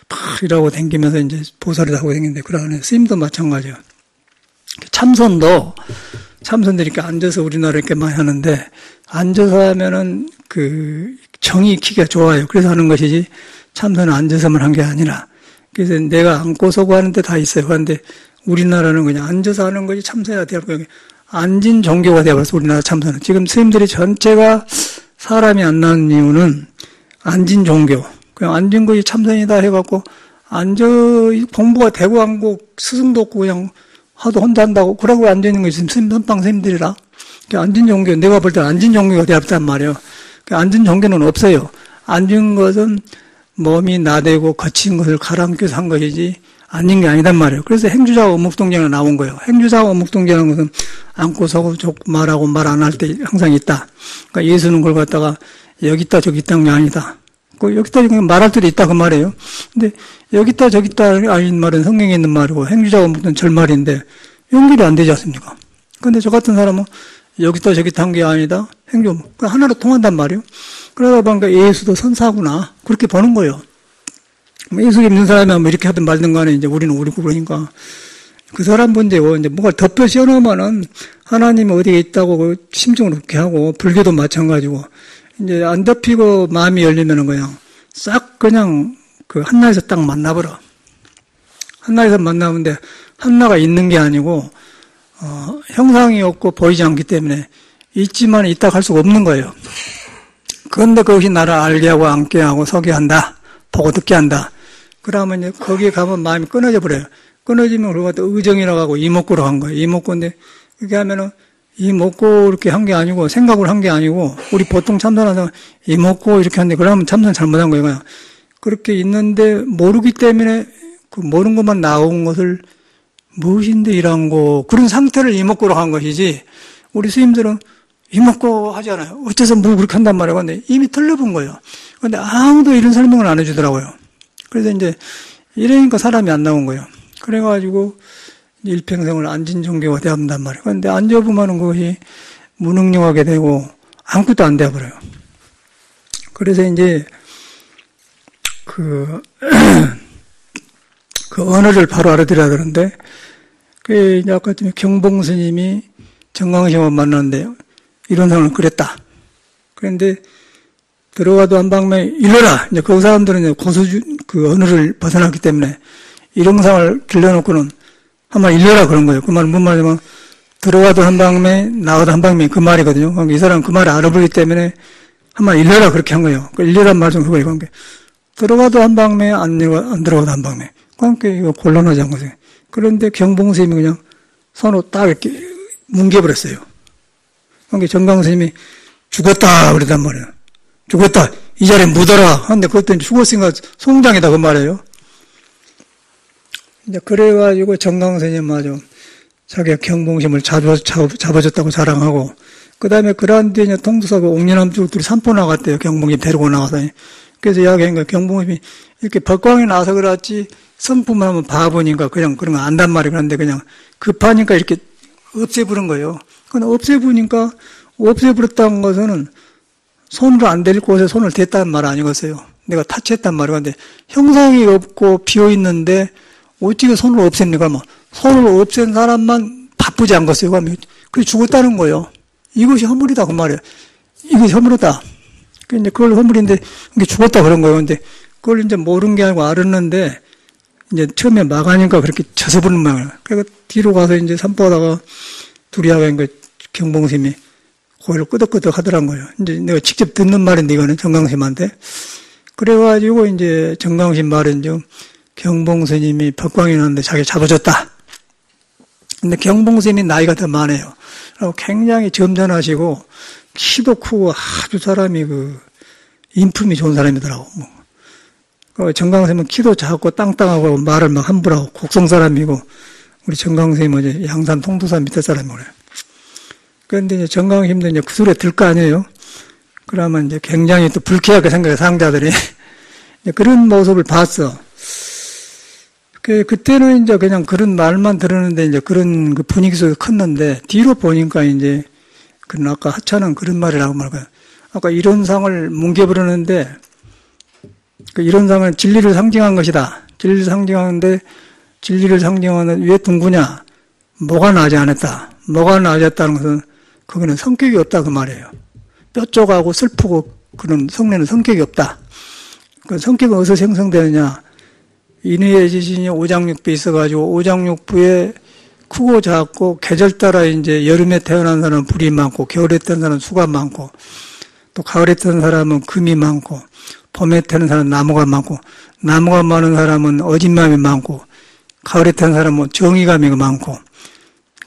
막 이러고 댕기면서 이제 보살을 하고 댕기는데 그러네. 스님도 마찬가지예요. 참선들이 이렇게 앉아서 우리나라 이렇게 많이 하는데 앉아서 하면은 그 정이 익히기가 좋아요. 그래서 하는 것이지 참선은 앉아서만 한 게 아니라 그래서 내가 앉고 서고 하는 데 다 있어요. 그런데 우리나라는 그냥 앉아서 하는 것이 참선해야 될 거예요. 앉은 종교가 되어버려서 우리나라 참선은. 지금 스님들이 전체가 사람이 안 나는 이유는 앉은 종교. 그냥 앉은 것이 참선이다 해갖고 앉아 공부가 되고 않고 스승도 없고 그냥 하도 혼자 한다고 그러고 앉아있는 것이 지금 선방 스님들이라. 앉은 종교, 내가 볼 때 앉은 종교가 되었단 말이에요. 앉은 종교는 없어요. 앉은 것은 몸이 나대고 거친 것을 가라앉혀서 한 것이지 앉은 게 아니단 말이에요. 그래서 행주자와 어묵동자가 나온 거예요. 행주자와 어묵동자라는 것은 앉고 서고 말하고 말 안 할 때 항상 있다. 그러니까 예수는 그걸 갖다가 여기 있다 저기 있다는 게 아니다. 여기 있다 저기 말할 때도 있다 그 말이에요. 근데 여기 있다 저기 있다 아닌 말은 성경에 있는 말이고 행주자와 어묵동자는 절말인데 연결이 안 되지 않습니까? 근데 저 같은 사람은 여기 있다 저기 있다 한 게 아니다. 행주 하나로 통한단 말이에요. 그러다 보니까 예수도 선사구나 그렇게 보는 거예요. 예수 믿는 사람이 뭐 이렇게 하든 말든 간에 이제 우리는 우리고 그러니까 그 사람 문제고 이제 뭐가 덮여 씌워놓으면은 하나님이 어디에 있다고 그 심정을 그렇게 하고 불교도 마찬가지고 이제 안 덮이고 마음이 열리면은 그냥 싹 그냥 그 한나에서 딱 만나버려. 한나에서 만나는데 한나가 있는 게 아니고 형상이 없고 보이지 않기 때문에 있지만 있다 할 수가 없는 거예요. 그런데 그것이 나를 알게 하고 앉게 하고 서게 한다. 보고 듣게 한다. 그러면 이제 거기에 가면 마음이 끊어져 버려요. 끊어지면 그러고 또 의정이라고 하고 이목구로 한 거예요. 이목구인데 그렇게 하면은 이목구 이렇게 한 게 아니고 생각을 한 게 아니고 우리 보통 참선하는 사람 이목구 이렇게 하는데 그러면 참선 잘못한 거예요. 그냥 그렇게 있는데 모르기 때문에 그 모르는 것만 나온 것을 무엇인데 이런 거 그런 상태를 이목구로 한 것이지 우리 스님들은 이목구 하잖아요. 어째서 뭐 그렇게 한단 말이에요. 근데 이미 틀려본 거예요. 근데 아무도 이런 설명을 안 해주더라고요. 그래서 이제 이러니까 사람이 안 나온 거예요. 그래가지고 일평생을 앉은 종교가 되어본단 말이에요. 근데 앉아보면은 그것이 무능력하게 되고 아무것도 안 되어버려요. 그래서 이제 그 언어를 바로 알아들어야 되는데 그 이제 아까 경봉 스님이 정광심을 만났는데요. 이런 상황을 그랬다. 그런데 들어가도 한 방에 일러라. 이제 그 사람들은 그 언어를 벗어났기 때문에 이런 상황을 길러놓고는 한번 일러라 그런 거예요. 그 말은 뭔 말이냐면 들어가도 한 방에 나가도 한 방에 그 말이거든요. 그러니까 이 사람은 그 말을 알아보기 때문에 한번 일러라 그렇게 한 거예요. 그 일러란 말 좀 그거예요. 그러니까 들어가도 한 방에 안 들어가도 한 방에. 그러니까 이거 곤란하지 않거든요. 그런데 경봉스님이 그냥 손으로 딱 이렇게 뭉개버렸어요. 그러니까 정광스님이 죽었다 그러단 말이에요. 죽었다. 이 자리에 묻어라. 하는데 그것도 죽었으니까 송장이다 그 말이에요. 이제 그래가지고 정광스님 마저 자기가 경봉심을 잡아줬다고 자랑하고 그 다음에 그런 뒤에 이제 통도사고 옥년암 쪽 둘이 산보 나갔대요. 경봉이 데리고 나가서. 그래서 이야기한 거예요. 경봉심이 이렇게 법광이 나서 그렇지 성품을 한번 봐보니까 그냥 그런 거 안단 말이에요. 그런데 그냥 급하니까 이렇게 없애부른 거예요. 근데 없애부니까 없애버렸다는 것은 손으로 안 댈 곳에 손을 댔다는 말 아니겠어요? 내가 타치했단 말이건데 형상이 없고 비어있는데 어떻게 손으로 없앱니까? 그러면 손을 없앤 사람만 바쁘지 않겠어요? 그러면 그게 죽었다는 거예요. 이것이 허물이다 그 말이에요. 이게 허물이다. 이제 그걸 허물인데 이게 죽었다 그런 거예요. 근데 그걸 이제 모르는 게 아니고 알았는데 이제 처음에 막하니까 그렇게 쳐서부는 모양이에요. 그러니까 뒤로 가서 이제 산보다가 둘이 하니까 경봉스님이 고개를 끄덕끄덕 하더란 거예요. 이제 내가 직접 듣는 말인데 이거는 정강스님한테. 그래가지고 이제 정강스님 말은 좀 경봉스님이 법광이 났는데 자기 잡아줬다. 근데 경봉스님이 나이가 더 많아요. 그리고 굉장히 점잖하시고 키도 크고 아주 사람이 인품이 좋은 사람이더라고. 정강스님은 키도 작고 땅땅하고 말을 막 함부로 하고 곡성 사람이고 우리 정강스님은 이제 양산 통도산 밑에 사람이고 그래요. 그런데 이제 정강스님도 이제 그 소리에 들 거 아니에요. 그러면 이제 굉장히 또 불쾌하게 생각해 상자들이 그런 모습을 봤어. 그때는 이제 그냥 그런 말만 들었는데 이제 그런 그 분위기 속에 컸는데 뒤로 보니까 이제 그런 아까 하찮은 그런 말이라고 말까요. 아까 이런 상을 뭉개버렸는데 이런 상은 진리를 상징한 것이다. 진리를 상징하는데 진리를 상징하는 왜 둥구냐? 뭐가 나지 않았다. 뭐가 나졌다는 것은 거기는 성격이 없다 그 말이에요. 뾰족하고 슬프고 그런 성례는 성격이 없다. 그 성격은 어디서 생성되느냐? 인의의 지신이 오장육부에 있어가지고 오장육부에 크고 작고 계절 따라 이제 여름에 태어난 사람은 불이 많고 겨울에 태어난 사람은 수가 많고 또 가을에 태어난 사람은 금이 많고 봄에 태어난 사람은 나무가 많고 나무가 많은 사람은 어진마음이 많고 가을에 태어난 사람은 정의감이 많고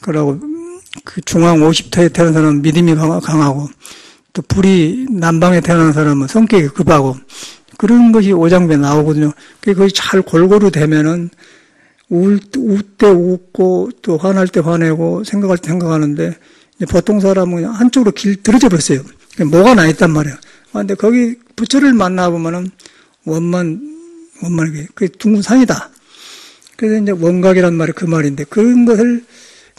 그러고 그 중앙 50터에 태어난 사람은 믿음이 강하고 또 불이 남방에 태어난 사람은 성격이 급하고 그런 것이 오장부에 나오거든요. 그게 잘 골고루 되면은 울 때 웃고 또 화날 때 화내고 생각할 때 생각하는데 보통 사람은 한쪽으로 들어져 버렸어요. 뭐가 나 있단 말이에요. 근데 거기 부처를 만나보면은 원만하게 그게 둥근 산이다. 그래서 이제 원각이란 말이 그 말인데 그런 것을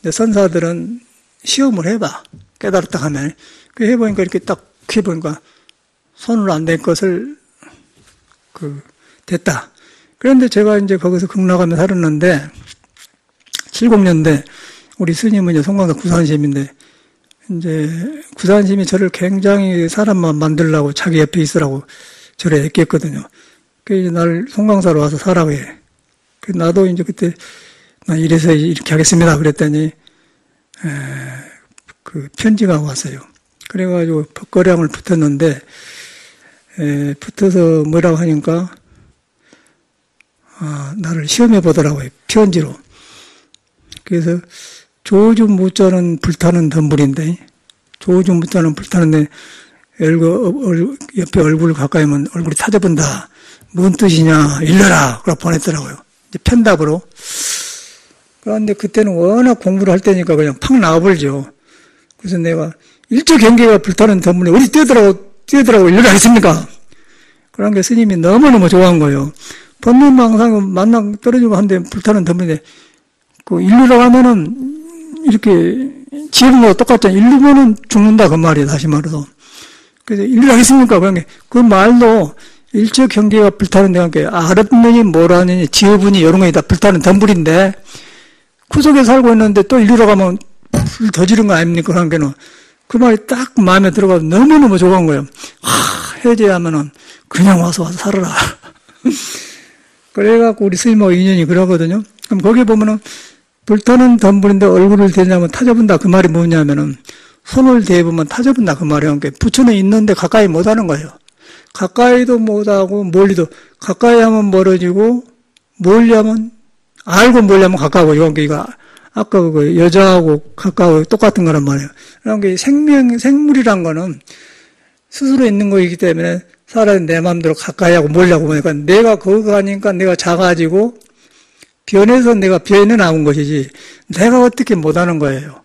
이제 선사들은 시험을 해봐. 깨달았다 하면. 그 해보니까 이렇게 딱 해보니까 손으로 안 될 것을 됐다. 그런데 제가 이제 거기서 극락하며 살았는데, 70년대, 우리 스님은 이제 송광사 구산심인데, 이제 구산심이 저를 굉장히 사람만 만들라고 자기 옆에 있으라고 저를 애꼈거든요. 그래서 날 송광사로 와서 살라고 해. 나도 이제 그때, 나 이래서 이렇게 하겠습니다. 그랬더니, 그 편지가 왔어요. 그래가지고 벽거량을 붙었는데, 붙어서 뭐라고 하니까, 나를 시험해 보더라고요. 편지로. 그래서 조주무자는 불타는 덤불인데, 조주무자는 불타는데, 옆에 얼굴 가까이 하면 얼굴이 타져본다. 뭔 뜻이냐, 일러라. 그러고 보냈더라고요. 이제 편답으로. 그런데 그때는 워낙 공부를 할 때니까 그냥 팍 나와버리죠. 그래서 내가 일조 경계가 불타는 덤불에 어디 뛰어들라고 일러라 했습니까? 그런 게 스님이 너무너무 좋아한 거예요. 법문망상 만나 떨어지고 한데 불타는 덤불인데, 일루라고 하면은, 이렇게, 지혜는 거 똑같잖아요. 일루면은 죽는다, 그 말이에요, 다시 말해서. 그래서 일루라 하겠습니까? 그런 게, 그 말도 일조 경계가 불타는 데가, 알았느니 뭐라느니 지혜분이 이런 거 다 불타는 덤불인데, 그 속에 살고 있는데 또 일루라고 하면 불 더 지른 거 아닙니까? 그런 게는. 그 말이 딱 마음에 들어가서 너무너무 좋아한 거예요. 해제하면은 그냥 와서 살아라. 그래갖고 우리 스님하고 인연이 그러거든요. 그럼 거기 보면은 불타는 덤불인데 얼굴을 대냐면 타져본다. 그 말이 뭐냐면은 손을 대보면 타져본다. 그 말이에요. 그러니까 부처는 있는데 가까이 못 하는 거예요. 가까이도 못 하고 멀리도 가까이 하면 멀어지고 멀리 하면 알고 멀리 하면 가까워. 이거 아까 그 여자하고 가까워 똑같은 거란 말이에요. 그러니까 생물이란 거는 스스로 있는 거이기 때문에 사람이 내 마음대로 가까이 하고 멀리 하고 보니까 내가 거기 가니까 내가 작아지고 변해서 내가 변해 나온 것이지 내가 어떻게 못하는 거예요.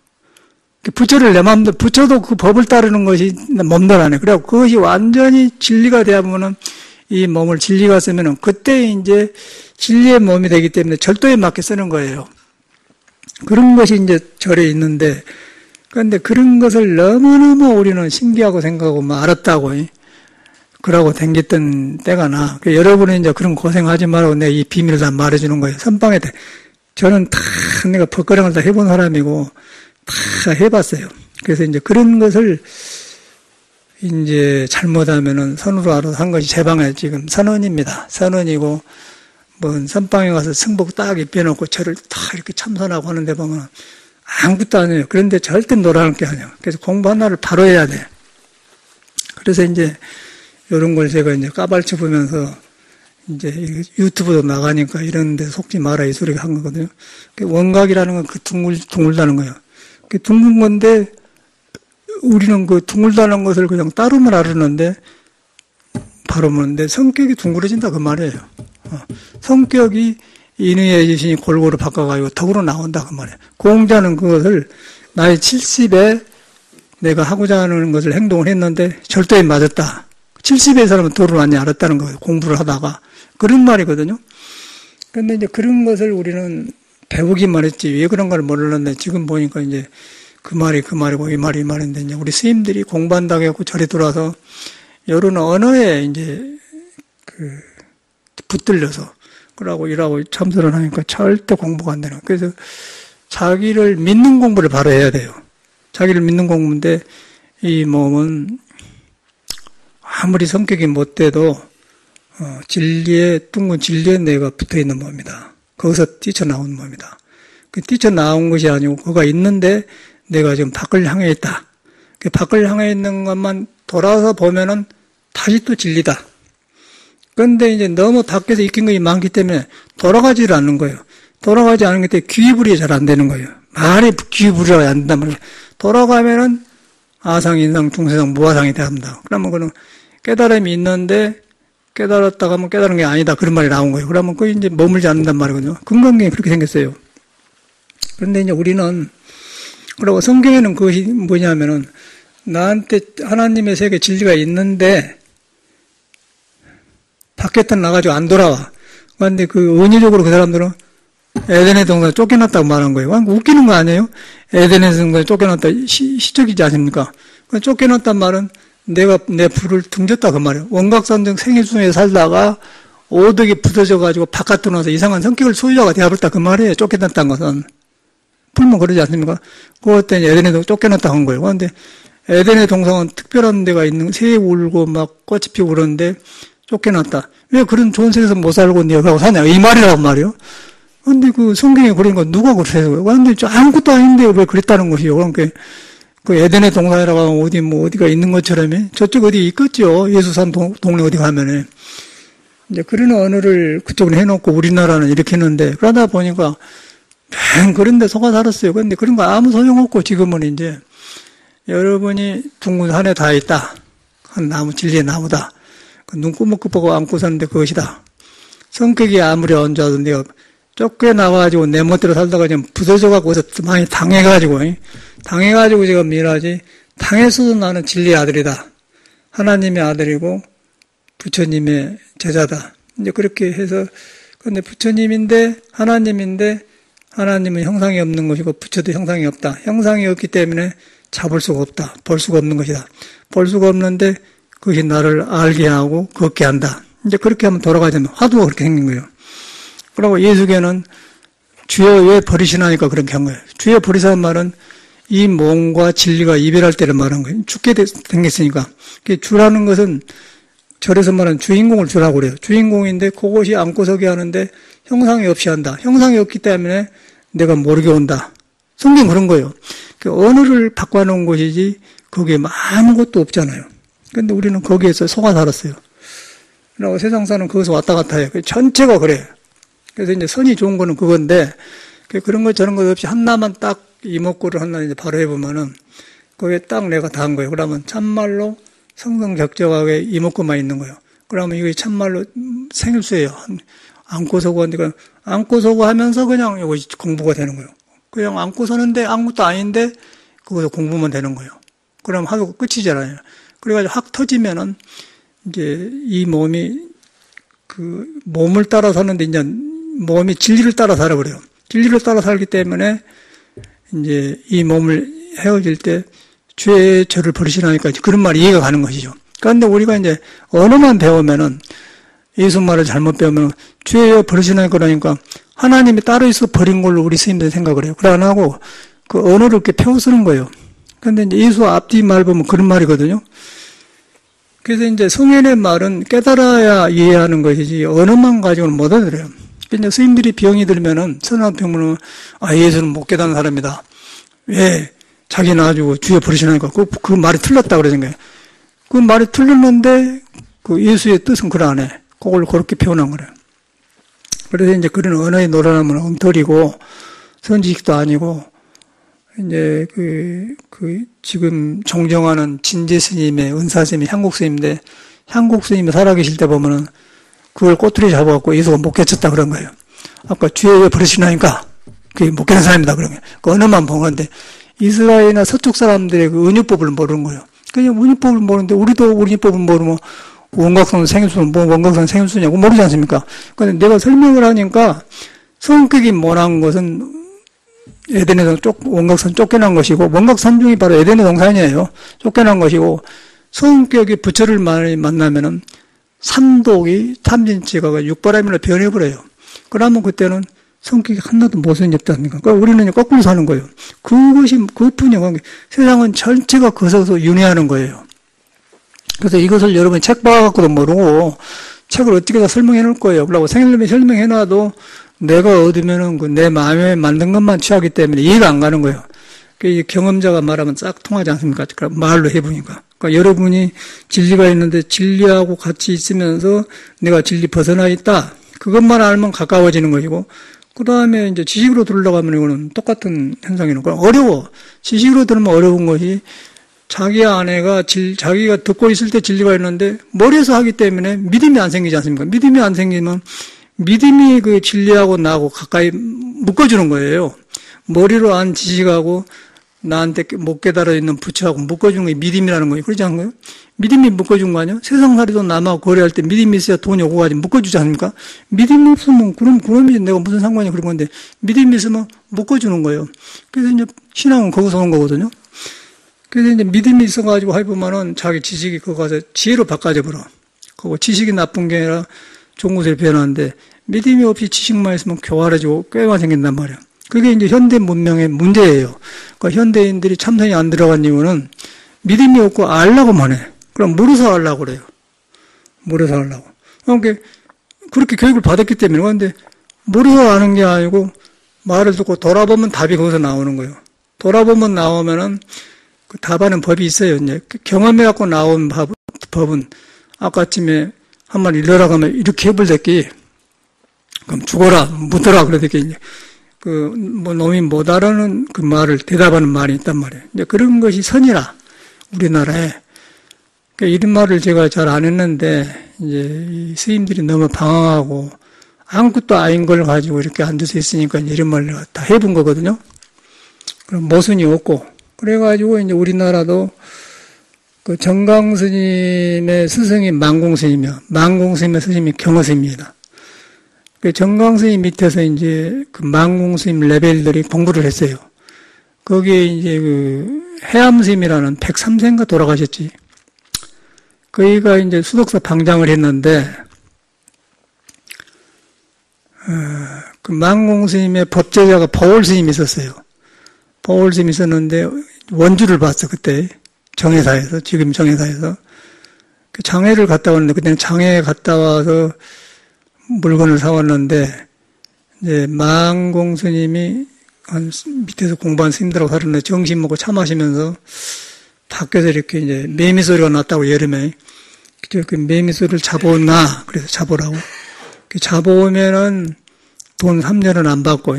부처를 내 마음대로 부처도 그 법을 따르는 것이 몸들 안에 그래고 그것이 완전히 진리가 되어 보면은 이 몸을 진리가 쓰면은 그때 이제 진리의 몸이 되기 때문에 절도에 맞게 쓰는 거예요. 그런 것이 이제 절에 있는데 그런데 그런 것을 너무너무 우리는 신기하고 생각하고 뭐 알았다고 그러고 댕겼던 때가 나. 여러분은 이제 그런 고생하지 말고 내가 이 비밀을 다 말해주는 거예요. 선방에 저는 다 내가 법거량을 다 해본 사람이고 다 해봤어요. 그래서 이제 그런 것을 이제 잘못하면은 선으로 알아서 한 것이 제 방에 지금 선언입니다. 선언이고 뭐 선방에 가서 승복 딱 입혀놓고 저를 다 이렇게 참선하고 하는데 보면 아무것도 안 해요. 그런데 절대 놀아놓을 게 아니에요. 그래서 공부 하나를 바로 해야 돼. 그래서 이제 이런 걸 제가 이제 까발쳐 보면서 이제 유튜브도 나가니까 이런 데 속지 마라 이 소리가 한 거거든요. 원각이라는 건 그 둥글다는 거예요. 그 둥근 건데 우리는 그 둥글다는 것을 그냥 따로만 알았는데 바로 보는데 성격이 둥그러진다 그 말이에요. 성격이 인의의 지신이 골고루 바꿔가지고 덕으로 나온다 그 말이에요. 공자는 그것을 나이 70에 내가 하고자 하는 것을 행동을 했는데 절도에 맞았다. 70의 사람은 도를 많이 알았다는 거예요. 공부를 하다가. 그런 말이거든요. 그런데 이제 그런 것을 우리는 배우기만 했지 왜 그런 걸 몰랐는데 지금 보니까 이제 그 말이 그 말이고 이 말이 이 말인데 이제 우리 스님들이 공부한다고 해갖고 절에 들어와서 여러 언어에 이제 붙들려서 그러고 일하고 참선을 하니까 절대 공부가 안 되는 거예요. 그래서 자기를 믿는 공부를 바로 해야 돼요. 자기를 믿는 공부인데 이 몸은 아무리 성격이 못돼도 진리에 둥근 진리에 내가 붙어있는 몸이다. 거기서 뛰쳐나온 몸이다. 그 뛰쳐나온 것이 아니고 그가 있는데 내가 지금 밖을 향해 있다. 그 밖을 향해 있는 것만 돌아서 보면은 다시 또 진리다. 그런데 이제 너무 밖에서 익힌 것이 많기 때문에 돌아가지를 않는 거예요. 돌아가지 않은 것 때문에 귀부리 잘 안 되는 거예요. 말이 귀부리가 안 된단 말이에요. 돌아가면은 아상, 인상, 중세상, 무아상이 됩니다. 그러면 그는 깨달음이 있는데 깨달았다가 하면 깨달은 게 아니다. 그런 말이 나온 거예요. 그러면 그 이제 머물지 않는단 말이거든요. 금강경이 그렇게 생겼어요. 그런데 이제 우리는 그리고 성경에는 그것이 뭐냐면은 나한테 하나님의 세계 진리가 있는데 밖에다 나가지고 안 돌아와. 그런데 그 은유적으로 그 사람들은 에덴의 동산에 쫓겨났다고 말한 거예요. 웃기는 거 아니에요? 에덴의 동산에 쫓겨났다. 시적이지 않습니까? 쫓겨났단 말은 내가 내 불을 등졌다 그 말이에요. 원각산정 생일순에 살다가 오덕이 부서져가지고 바깥으로 나서 이상한 성격을 소유자가 되어버렸다 그 말이에요. 쫓겨났다는 것은. 풀면 그러지 않습니까? 그것 때문에 에덴의 동산 쫓겨났다 한 거예요. 그런데 에덴의 동산은 특별한 데가 있는 새 울고 막 꽃이 피고 그러는데 쫓겨났다. 왜 그런 좋은 세상에서 못 살고 네 여기하고 사냐? 이 말이라고 말이에요. 근데 그 성경에 그러니까 누가 그러세요? 근데 아무것도 아닌데 왜 그랬다는 것이요. 그러니까 그 에덴의 동산이라고 하면 어디가 있는 것처럼 저쪽 어디 있겠죠. 예수 산 동네 어디 가면은. 이제 그런 언어를 그쪽으로 해놓고 우리나라는 이렇게 했는데 그러다 보니까 그런 데 속아 살았어요. 근데 그런 거 아무 소용없고 지금은 이제 여러분이 둥근 산에 다 있다. 한 나무, 진리의 나무다. 눈구멍 보고 안고 사는데 그것이다. 성격이 아무리 얹어도 내가 쫓겨나가지고 내 멋대로 살다가 지금 부서져가고 어디서 많이 당해가지고 지금 일하지. 당했어도 나는 진리의 아들이다. 하나님의 아들이고 부처님의 제자다. 이제 그렇게 해서 근데 부처님인데 하나님인데 하나님은 형상이 없는 것이고 부처도 형상이 없다. 형상이 없기 때문에 잡을 수가 없다. 볼 수가 없는 것이다. 볼 수가 없는데 그것이 나를 알게 하고 걷게 한다. 이제 그렇게 하면 돌아가자면 화두가 그렇게 생긴 거예요. 그리고 예수계는 주여 왜 버리시나니까 그렇게 한 거예요. 주여 버리시는 말은 이 몸과 진리가 이별할 때를 말한 거예요. 죽게 생겼으니까. 주라는 것은 절에서 말하는 주인공을 주라고 그래요. 주인공인데 그것이 안고 서게 하는데 형상이 없이 한다. 형상이 없기 때문에 내가 모르게 온다. 성경 그런 거예요. 언어를 바꿔놓은 것이지 거기에 아무것도 없잖아요. 근데 우리는 거기에서 속아 살았어요. 그리고 세상 사는 거기서 왔다 갔다 해요. 전체가 그래요. 그래서 이제 선이 좋은 거는 그건데, 그런 것 저런 것 없이 하나만 딱 이목구를 하나 이제 바로 해보면은, 거기에 딱 내가 다 한 거예요. 그러면 참말로 성성적적하게 이목구만 있는 거예요. 그러면 이게 참말로 생일수예요. 안고 서고 하는데, 안고 서고 하면서 그냥 이거 공부가 되는 거예요. 그냥 안고 서는데 아무것도 아닌데, 그거서 공부만 되는 거예요. 그럼 하고 끝이잖아요. 그래가지고 확 터지면은, 이제 이 몸이 그 몸을 따라 사는데 이제 몸이 진리를 따라 살아버려요. 진리를 따라 살기 때문에 이제 이 몸을 헤어질 때 죄의 죄를 버리시라니까 그런 말이 이해가 가는 것이죠. 그런데 우리가 이제 언어만 배우면은 예수 말을 잘못 배우면 죄의 버리시라니까 그러니까 하나님이 따로 있어 버린 걸로 우리 스님들이 생각을 해요. 그래 안 하고 그 언어를 이렇게 펴고 쓰는 거예요. 그런데 이제 예수 앞뒤 말 보면 그런 말이거든요. 그래서 이제 성인의 말은 깨달아야 이해하는 것이지 언어만 가지고는 못 알아들어요. 이제 스님들이 병이 들면은 선한 병문은 예수는 못 깨닫는 사람이다. 왜 자기 놔주고 주여 버리시라니까 그 말이 틀렸다 그러는 거예요. 그 말이 틀렸는데 그 예수의 뜻은 그러네. 그걸 그렇게 표현한 거래요. 그래서 이제 그런 언어의 노란함은 엉터리고 선지식도 아니고 이제 지금 정정하는 진제 스님의 은사 스님이 향국 스님인데 향국 스님이 살아계실 때 보면은 그걸 꼬투리 잡아갖고 예수가 못 깨쳤다 그런 거예요. 아까 주여 버리시나니까 그게 못 깨는 사람이다 그런 거예요. 그 언어만 본 건데 이스라엘이나 서쪽 사람들의 그 은유법을 모르는 거예요. 그냥 은유법을 모르는데 우리도 은유법을 모르면 원각선 생일수는 뭐 원각선 생일수냐고 모르지 않습니까? 그런데 내가 설명을 하니까 성격이 모난 것은 에덴에서 원각선 쫓겨난 것이고 원각산중이 바로 에덴의 동산이에요. 쫓겨난 것이고 성격이 부처를 많이 만나면은 삼독이 탐진치가 육바람이나 변해버려요. 그러면 그때는 성격이 하나도 못생겼지 없지 않습니까? 그러니까 우리는 거꾸로 사는 거예요. 그것이 그뿐이요. 세상은 전체가 거기서 윤회하는 거예요. 그래서 이것을 여러분이 책 봐갖고도 모르고 책을 어떻게 다 설명해 놓을 거예요. 그러고 생일님이 설명해 놔도 내가 얻으면은 내 마음에 만든 것만 취하기 때문에 이해가 안 가는 거예요. 경험자가 말하면 싹 통하지 않습니까? 그러니까 말로 해보니까. 그러니까 여러분이 진리가 있는데 진리하고 같이 있으면서 내가 진리 벗어나 있다. 그것만 알면 가까워지는 것이고, 그 다음에 이제 지식으로 들어가면 이거는 똑같은 현상이는 거예요. 어려워. 지식으로 들으면 어려운 것이 자기 안에가 자기가 듣고 있을 때 진리가 있는데 머리에서 하기 때문에 믿음이 안 생기지 않습니까? 믿음이 안 생기면 믿음이 그 진리하고 나하고 가까이 묶어주는 거예요. 머리로 안 지식하고 나한테 못 깨달아 있는 부처하고 묶어주는 게 믿음이라는 거예요. 그렇지 않나요? 믿음이 묶어준 거 아니야? 세상살이도 남하고 거래할 때 믿음이 있어야 돈이 오고 가지 묶어주지 않습니까? 믿음이 없으면 그럼이 내가 무슨 상관이야 그런 건데 믿음이 있으면 묶어주는 거예요. 그래서 이제 신앙은 거기서 온 거거든요. 그래서 이제 믿음이 있어가지고 해보면은 자기 지식이 그거 가서 지혜로 바꿔져 버려. 그거 지식이 나쁜 게 아니라 좋은 곳에 변하는데 믿음이 없이 지식만 있으면 교활해지고 꾀가 생긴단 말이야. 그게 이제 현대 문명의 문제예요. 그러니까 현대인들이 참선이 안 들어간 이유는 믿음이 없고 알라고만 해. 그럼 모르서 하려고 그래요. 모르서 하려고. 그러니까 그렇게 교육을 받았기 때문에. 그런데 모르서 하는 게 아니고 말을 듣고 돌아보면 답이 거기서 나오는 거예요. 돌아보면 나오면은 그 답하는 법이 있어요. 이제 경험해갖고 나온 법은 아까쯤에 한 말 일러라고 하면 이렇게 해볼랬기 그럼 죽어라, 묻어라 그러더니 이제 놈이 못 알아는 그 말을 대답하는 말이 있단 말이에요. 이제 그런 것이 선이라, 우리나라에. 그러니까 이런 말을 제가 잘 안 했는데, 이제 이 스님들이 너무 방황하고, 아무것도 아닌 걸 가지고 이렇게 앉아서 있으니까 이런 말을 다 해본 거거든요. 그럼 모순이 없고, 그래가지고 이제 우리나라도 그 정강 스님의 스승이 만공 스님이요. 만공 스님의 스승이 경어 스님입니다. 정강 스님 밑에서 이제 그 만공 스님 레벨들이 공부를 했어요. 거기에 이제 그 해암 스님이라는 103세인가 돌아가셨지. 거기가 이제 수덕사 방장을 했는데, 그 만공 스님의 법제자가 보월 스님이 있었어요. 보월 스님이 있었는데 원주를 봤어, 그때. 정회사에서, 지금 정회사에서. 그 장회를 갔다 왔는데, 그때는 장회에 갔다 와서 물건을 사왔는데, 이제, 만공 스님이 밑에서 공부한 스님들하고 살았는데, 정신 먹고 차 마시면서, 밖에서 이렇게 이제, 매미 소리가 났다고, 여름에. 그 매미 소리를 잡아오나, 그래서 잡으라고. 잡아오면은, 돈 3년은 안 받고,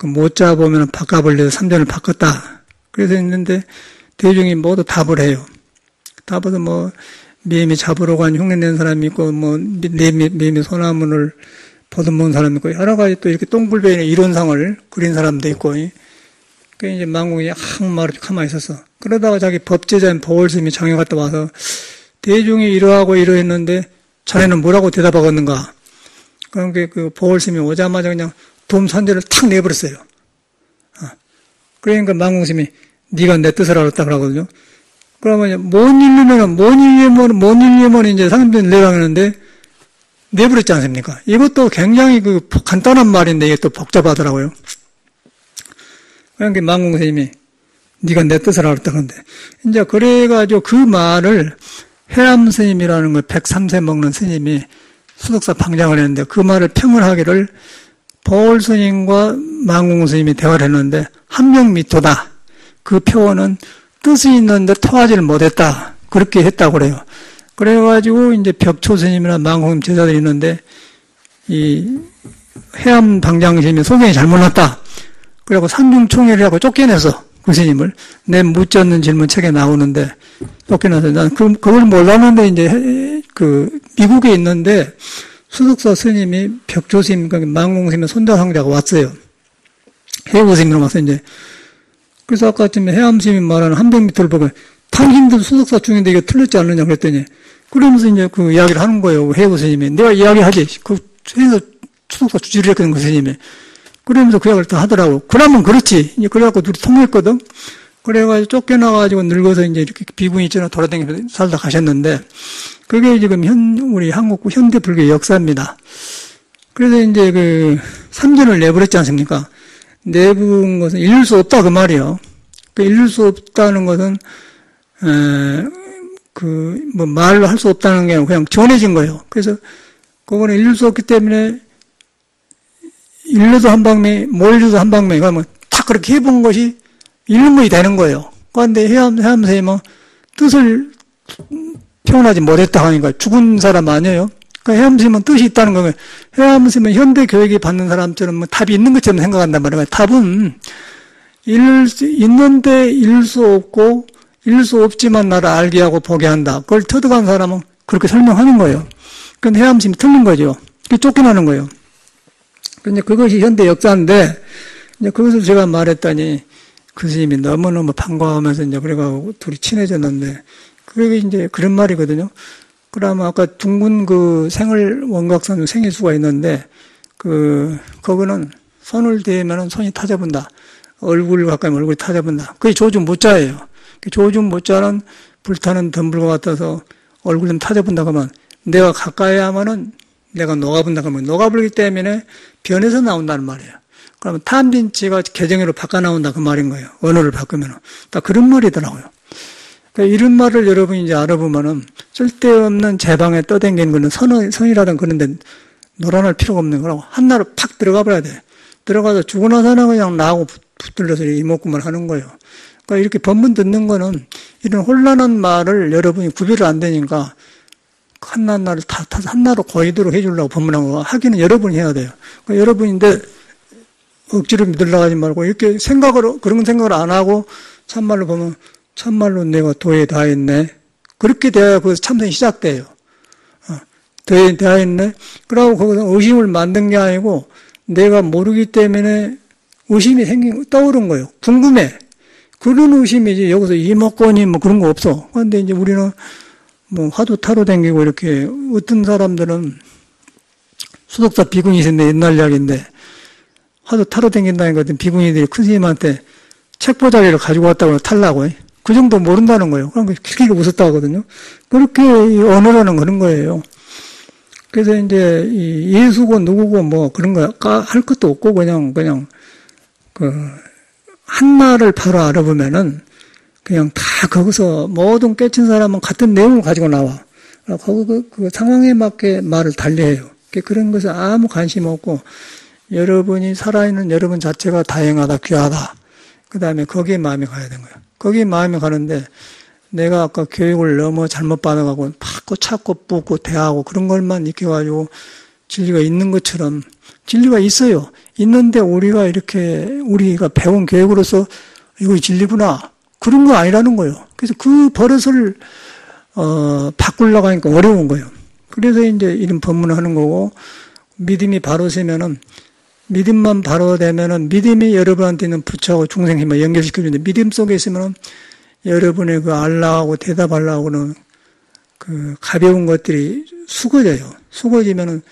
못 잡아오면 바꿔버려서 3년을 바꿨다. 그래서 했는데, 대중이 모두 답을 해요. 답은 뭐, 매미 잡으러 간 흉내 낸 사람이 있고, 뭐, 매미 소나무를 보듬은 사람이 있고, 여러 가지 또 이렇게 똥불배의 이론상을 그린 사람도 있고, 그 이제 만공이 항마로 가만히 있었어. 그러다가 자기 법제자인 보월스님이 장에 갔다 와서, 대중이 이러하고 이러했는데, 자네는 뭐라고 대답하겠는가? 그러니까 그 보월스님이 오자마자 그냥 돔 산재를 탁 내버렸어요. 그러니까 만공스님이 네가 내 뜻을 알았다 그러거든요. 그러면 못 읽으면 이제 상대편이 내려가는데 내버렸지 않습니까? 이것도 굉장히 간단한 말인데 이게 또 복잡하더라고요. 그러니까 망공 스님이 네가 내 뜻을 알았다 그런데 이제 그래가지고 그 말을 해암 스님이라는 걸 103세 먹는 스님이 수덕사 방장을 했는데 그 말을 평을 하기를 보월 스님과 망공 스님이 대화를 했는데 한명미토다. 그 표현은 뜻이 있는데 통하지를 못했다. 그렇게 했다고 그래요. 그래가지고 이제 벽초 스님이나 망공 제자들이 있는데 이 해암 방장 스님이 소견이 잘못 났다. 그래갖고 삼중총회라고 쫓겨내서 그 스님을 내 묻지 않는 질문 책에 나오는데 쫓겨나서 난 그걸 몰랐는데 이제 미국에 있는데 수덕사 스님이 벽조 스님, 망공 스님의 손자 상자가 왔어요. 해구 스님으로 와서 이제 그래서 아까 지금 해암 스님이 말하는 한백미터를 보고 당신들 수덕사 중인데 이거 틀렸지 않느냐 그랬더니 그러면서 이제 그 이야기를 하는 거예요. 해구 스님이 내가 이야기하지. 해서 수덕사 주지를 했거든 그 스님이. 그러면서 그 이야기를 다 하더라고. 그러면 그렇지. 이제 그래갖고 둘이 통했거든. 그래가지고 쫓겨나가지고 늙어서 이제 이렇게 비구니 있잖아 돌아다니면서 살다 가셨는데, 그게 지금 우리 한국 현대 불교의 역사입니다. 그래서 이제 삼전을 내버렸지 않습니까? 내부은 것은 잃을 수 없다 그 말이에요. 잃을 수 없다는 것은, 말로 할 수 없다는 게 아니라 그냥 전해진 거예요. 그래서 그거는 잃을 수 없기 때문에 일러도 한 방매, 못 일러도 한 방매. 그러면 탁 그렇게 해본 것이 잃는 것이 되는 거예요. 그런데 해암 스님은 뜻을 표현하지 못했다 하니까 죽은 사람 아니에요. 그러니까 해암 스님은 뜻이 있다는 거예요. 해암 스님은 현대 교육이 받는 사람처럼 답이 있는 것처럼 생각한단 말이에요. 답은 있는데 잃을 수 없고 잃을 수 없지만 나를 알게 하고 보게 한다. 그걸 터득한 사람은 그렇게 설명하는 거예요. 그건 해암 스님이 틀린 거죠. 그게 쫓겨나는 거예요. 근데 그것이 현대 역사인데, 이제 그것을 제가 말했더니, 그 스님이 너무너무 반가워하면서 이제 그래가지고 둘이 친해졌는데, 그게 이제 그런 말이거든요. 그러면 아까 둥근 생을 원각선 생일수가 있는데, 거기는 손을 대면은 손이 타잡은다. 얼굴 가까이 얼굴이 타잡은다. 그게 조준 모자예요. 조준 모자는 불타는 덤불과 같아서 얼굴 좀 타잡은다 그러면, 내가 가까이 하면은 내가 녹아본다 그러면 녹아버리기 때문에 변해서 나온다는 말이에요. 그러면 탐진치가 개정으로 바꿔 나온다 그 말인 거예요. 언어를 바꾸면은. 딱 그런 말이더라고요. 그러니까 이런 말을 여러분이 이제 알아보면은 쓸데없는 제방에 떠댕기는 거는 선이라든 그런데 놀아날 필요가 없는 거라고. 한나로 팍 들어가 버려야 돼. 들어가서 죽고 나서는 그냥 나하고 붙들려서 이목구만 하는 거예요. 그러니까 이렇게 법문 듣는 거는 이런 혼란한 말을 여러분이 구별을 안 되니까 한나를 한나로 고이도록 해주려고 법문한 거 하기는 여러분이 해야 돼요. 그러니까 여러분인데 억지로 믿으려고 하지 말고 이렇게 그런 생각을 안 하고 참말로 보면 참말로 내가 도에 다했네. 그렇게 돼야 그 참선이 시작돼요. 도에 다했네. 그러고 거기서 의심을 만든 게 아니고 내가 모르기 때문에 의심이 떠오른 거예요. 궁금해. 그런 의심이지 여기서 이목권이 그런 거 없어. 그런데 이제 우리는 화두 타러 다니고 이렇게 어떤 사람들은 수덕사 비구니 있었는데 옛날 이야기인데 화두 타러 다닌다는 것 같은 비구니들이 큰 스님한테 책보자기를 가지고 왔다고 탈라고 그 정도 모른다는 거예요. 그런 거 길게 웃었다 하거든요. 그렇게 언어라는 그런 거예요. 그래서 이제 예수고 누구고 그런 거 할 것도 없고 그냥 한나를 바로 알아보면은 그냥 다 거기서 모든 깨친 사람은 같은 내용을 가지고 나와. 거기 그 상황에 맞게 말을 달리해요. 그런 것에 아무 관심 없고 여러분이 살아있는 여러분 자체가 다행하다, 귀하다. 그 다음에 거기에 마음이 가야 되는 거예요. 거기에 마음이 가는데 내가 아까 교육을 너무 잘못 받아가고 받고 찾고 뽑고 대하고 그런 것만 익혀가지고 진리가 있는 것처럼 진리가 있어요. 있는데 우리가 배운 교육으로서 이거 진리구나. 그런 거 아니라는 거예요. 그래서 그 버릇을, 바꾸려고 하니까 어려운 거예요. 그래서 이제 이런 법문을 하는 거고, 믿음이 바로 세면은, 믿음만 바로 되면은, 믿음이 여러분한테 있는 부처하고 중생 힘을 연결시켜주는데, 믿음 속에 있으면은, 여러분의 알라하고 대답하려고는 가벼운 것들이 수거져요. 수거지면은,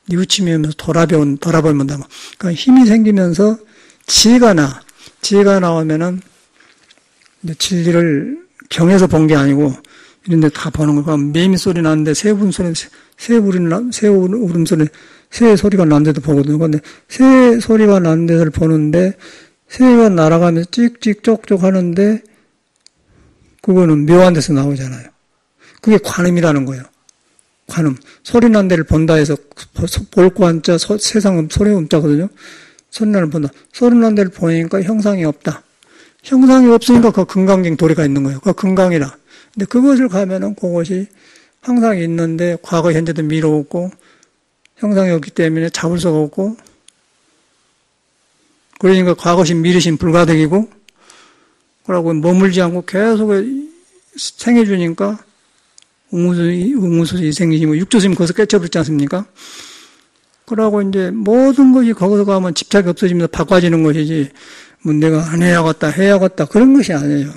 뉘우치면서 돌아보면, 그러니까 힘이 생기면서 지혜가 나오면은, 이제 진리를 경에서 본 게 아니고 이런 데 다 보는 거야. 매미 소리 나는데 새 울음소리, 새 울음소리, 새 소리가 나는데도 보거든요. 근데 새 소리가 나는 데를 보는데 새가 날아가면서 찍찍 쪽쪽 하는데 그거는 묘한 데서 나오잖아요. 그게 관음이라는 거예요. 관음. 소리 난 데를 본다 해서 볼고 한자, 세상은 소리 음자거든요. 소리 나는 본다. 소리 난 데를 보니까 형상이 없다. 형상이 없으니까 그 금강경 도리가 있는 거예요. 그 금강이라. 근데 그것을 가면은 그것이 항상 있는데 과거, 현재도 미뤄없고 형상이 없기 때문에 잡을 수가 없고 그러니까 과거심, 미래심 불가득이고 그러고 머물지 않고 계속 생해주니까 우무수이 생기시고 육조심 거기서 깨쳐버렸지 않습니까? 그러고 이제 모든 것이 거기서 가면 집착이 없어지면서 바꿔지는 것이지 뭐 내가 안 해야겠다 그런 것이 아니에요.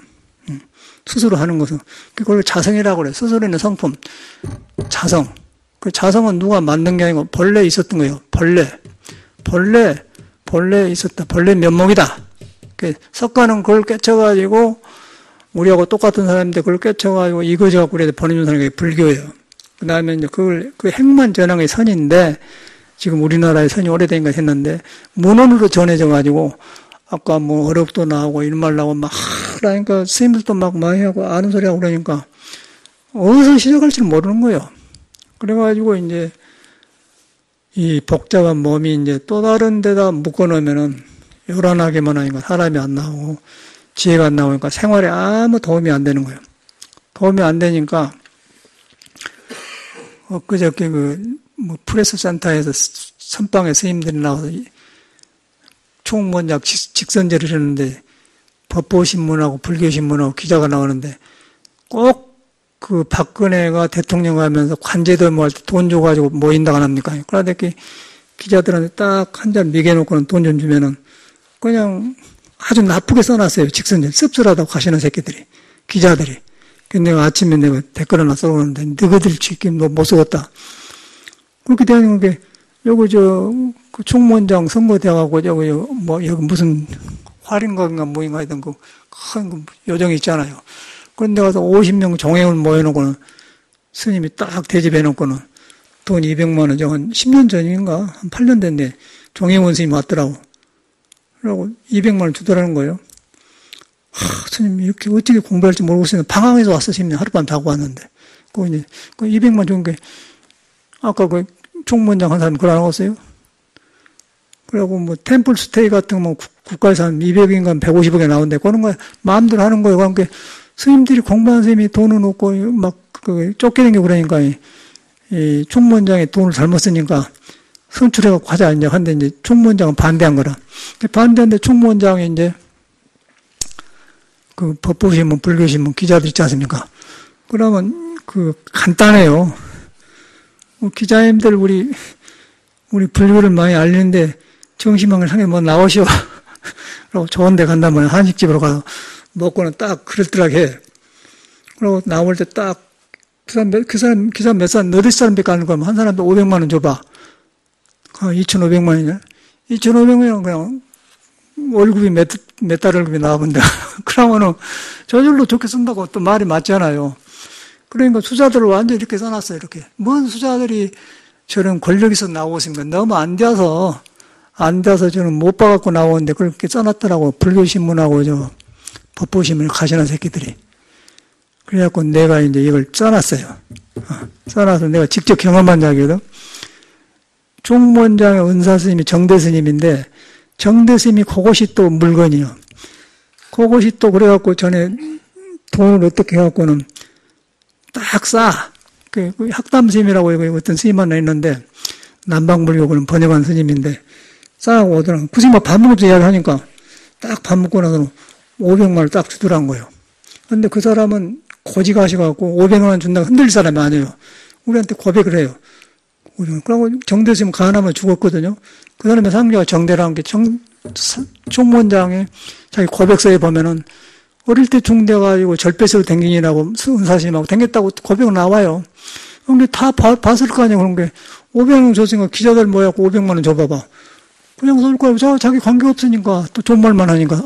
스스로 하는 것은. 그걸 자성이라고 그래요. 스스로 있는 성품. 자성. 그 자성은 누가 만든 게 아니고 본래 있었던 거예요. 본래 있었다. 본래 면목이다. 석가는 그걸 깨쳐가지고 우리하고 똑같은 사람인데 그걸 깨쳐가지고 이거저거 그래도 보내준 사람이 불교예요. 그 다음에 이제 그 핵만 전한 게 선인데 지금 우리나라에 선이 오래된 것 했는데 문헌으로 전해져가지고 아까 뭐 어록도 나오고 이런 말 나오고 막 하라니까 스님들도 막 많이 하고 아는 소리 하고 그러니까 어디서 시작할지를 모르는 거예요. 그래가지고 이제 이 복잡한 몸이 이제 또 다른 데다 묶어놓으면은 요란하게만 하니까 사람이 안 나오고 지혜가 안 나오니까 생활에 아무 도움이 안 되는 거예요. 도움이 안 되니까 엊그저께 뭐 프레스 센터에서 선방에 스님들이 나와서 총무원장 직선제를 했는데 법보신문하고 불교신문하고 기자가 나오는데 꼭 그 박근혜가 대통령 하면서 관제도 뭐 할 때 돈 줘가지고 모인다고 안 합니까? 그러다 기자들한테 딱 한 잔 미개놓고는 돈 좀 주면은 그냥 아주 나쁘게 써놨어요. 직선제. 씁쓸하다고 가시는 새끼들이. 기자들이. 근데 내가 아침에 내가 댓글 하나 써오는데 너희들 지금 못 쓰겠다. 그렇게 되는 게 여기 그 총무원장 선거돼가고 여기 무슨 활인가인가 뭐인가 하여튼 큰 요정이 있잖아요. 그런데 가서 50명 종행을 모여놓고는 스님이 딱 대집해놓고는 돈 200만 원, 한 10년 전인가? 한 8년 됐는데 종행원 스님이 왔더라고. 그러고 200만 원 주더라는 거예요. 스님 이렇게 어떻게 공부할지 모르겠어요. 방황해서 왔어, 스님. 하룻밤 자고 왔는데. 그 200만 원 준 게 아까 그 총무원장 한 사람 그걸 안 하겠어요? 그리고 뭐 템플 스테이 같은 거 뭐 국가에서 한 200인가 150억에 나오는데 그런 거 마음대로 하는 거예요. 그러니까 스님들이 공부한 스님이 돈은 없고 막 쫓기는 게 그러니까 이 총무원장이 돈을 잘못 쓰니까 선출해갖고 하자 이제 한데 이제 총무원장은 반대한 거라. 반대한데 총무원장이 이제 그 법보신문, 불교신문 기자들 있지 않습니까? 그러면 간단해요. 기자님들 우리 불교를 많이 알리는데 정신망을 상해 뭐 나오시오. 그리고 좋은 데 간다면 한식집으로 가서 먹고는 딱 그럴듯하게 해. 그리고 나올 때 딱 그 사람 기자 몇 사람 너댓 사람밖에 안 올 거면 한 사람도 500만 원 줘봐. 2,500만 원이냐? 2,500만 원 그냥 월급이 몇 달 월급이 나오는데 그러면은 저절로 좋게 쓴다고 또 말이 맞잖아요. 그러니까 수자들을 완전히 이렇게 써놨어요. 이렇게. 뭔 수자들이 저런 권력에서 나오고 있습니까? 너무 안 돼서 저는 못 봐갖고 나오는데 그렇게 써놨더라고. 불교신문하고 법보신문 가시는 새끼들이. 그래갖고 내가 이제 이걸 써놨어요. 써놔서 내가 직접 경험한 이야기거든. 총무원장의 은사스님이 정대스님인데 정대스님이 그것이 또 물건이요. 그것이 또 그래갖고 전에 돈을 어떻게 해갖고는 딱 싸. 그 학담스님이라고 어떤 스님 하나 있는데 남방불교는 번역한 스님인데 싸고 오더라고. 그 스님 밥 먹으면서 이야기하니까 딱 밥 먹고 나서 500만 원을 딱 주더란 거예요. 근데 그 사람은 고지 가셔갖고 500만 원 준다고 흔들릴 사람이 아니에요. 우리한테 고백을 해요. 그러고 정대스님 가난하면 죽었거든요. 그 사람의 상주가 정대라는 게 총무원장의 자기 고백서에 보면은 어릴 때 중돼가지고 절배스로 댕기니라고 은사스님하고 댕겼다고 고백은 나와요. 근데 다 봤을 거 아니에요. 그런 게 500만 원 줬으니까 기자들 모여갖고 500만 원 줘봐봐. 그냥 쏠 거예요. 자기 관계 없으니까 또 존말만 하니까.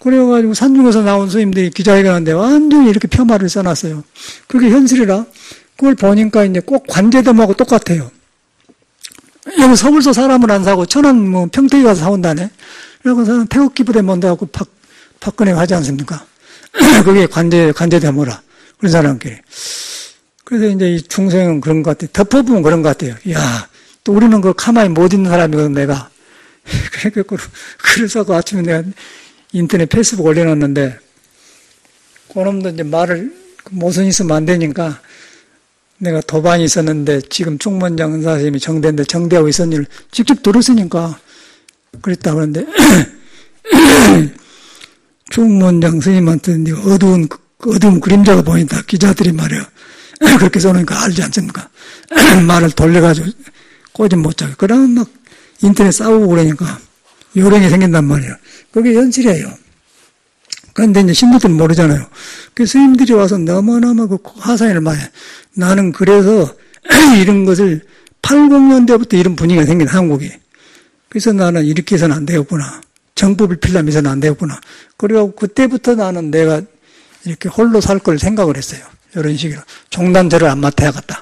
그래가지고 산중에서 나온 스님들이 기자회견하는데 완전히 이렇게 폄하를 써놨어요. 그게 현실이라 그걸 보니까 이제 꼭 관제됨하고 똑같아요. 여기 서울서 사람을 안 사고 천안 뭐 평택에 가서 사온다네. 그래서 태극기 부대 먼다고 박근혜가 하지 않습니까? 그게 관제되모라. 그런 사람끼리. 그래서 이제 이 중생은 그런 것 같아요. 덮어보면 그런 것 같아요. 야, 또 우리는 그 가만히 못 있는 사람이거든, 내가. 그래서 그 아침에 내가 인터넷 페이스북 올려놨는데, 그놈도 이제 말을, 모순 있으면 안 되니까, 내가 도반이 있었는데, 지금 총무원장 은사님이 정대인데, 정대하고 있었는 일을 직접 들었으니까, 그랬다 그러는데, 총무원장 스님한테 어두운 그림자가 보인다. 기자들이 말이야. 그렇게 써놓으니까 알지 않습니까? 말을 돌려가지고 꼬집 못 자게. 그러면 막 인터넷 싸우고 그러니까 요령이 생긴단 말이에요. 그게 현실이에요. 그런데 이제 신부들은 모르잖아요. 그 스님들이 와서 너무너무 그 하사연을 많이 해. 나는 그래서 이런 것을 80년대부터 이런 분위기가 생긴 한국이. 그래서 나는 이렇게 해서는 안 되겠구나. 정법을 필라면 해서는 안 되겠구나. 그리고 그때부터 나는 내가 이렇게 홀로 살 걸 생각을 했어요. 이런 식으로. 종단제를 안 맡아야겠다.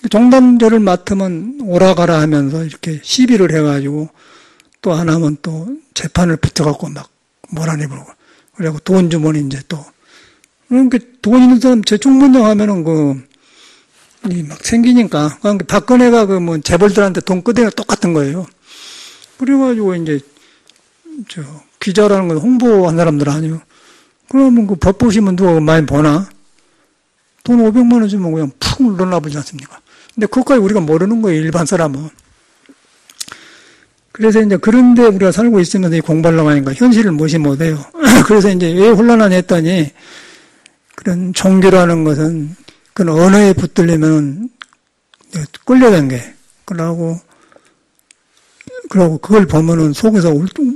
종단제를 맡으면 오라가라 하면서 이렇게 시비를 해가지고 또 하나면 또 재판을 붙어갖고 막 몰아내버리고. 그리고 돈 주머니 이제 또. 그러니까 돈 있는 사람 제 총무장 하면은 막 생기니까. 그러니까 박근혜가 뭐 재벌들한테 돈 끄대가 똑같은 거예요. 그래가지고 이제 기자라는 건 홍보한 사람들 아니에요. 그러면 그 법 보시면 누가 많이 보나? 돈 500만 원 주면 그냥 푹 눌러놔보지 않습니까? 근데 그것까지 우리가 모르는 거예요, 일반 사람은. 그래서 이제 그런데 우리가 살고 있으면서 이 공부하려고 하니까 현실을 무시 못해요. 그래서 이제 왜 혼란하냐 했더니 그런 종교라는 것은 그런 언어에 붙들려면 끌려간 게. 그러고 그걸 보면은 속에서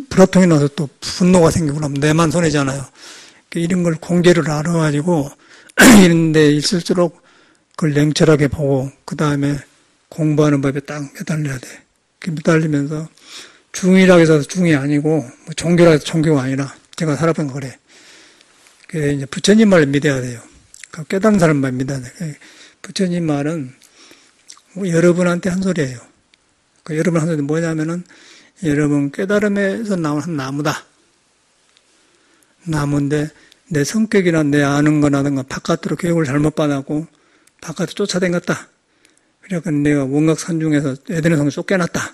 불화통이 나서 또 분노가 생기고 그러면 내만 손해잖아요. 이런 걸 공개를 알아가지고 이런 데 있을수록 그걸 냉철하게 보고 그 다음에 공부하는 법에 딱 매달려야 돼. 매달리면서 중이라고 해서 중이 아니고 뭐 종교라 해서 종교가 아니라 제가 살아본 거 그래. 그래서 이제 부처님 말을 믿어야 돼요. 깨닫는 사람 말 믿어야 돼. 부처님 말은 여러분한테 한 소리예요. 여러분 한 소리 뭐냐면은 여러분 깨달음에서 나온 한 나무다. 나무인데 내 성격이나 내 아는 거라든가 바깥으로 교육을 잘못 받았고 바깥으로 쫓아다녔다. 그러니까 내가 원각산중에서 에덴의 성을 쫓겨났다.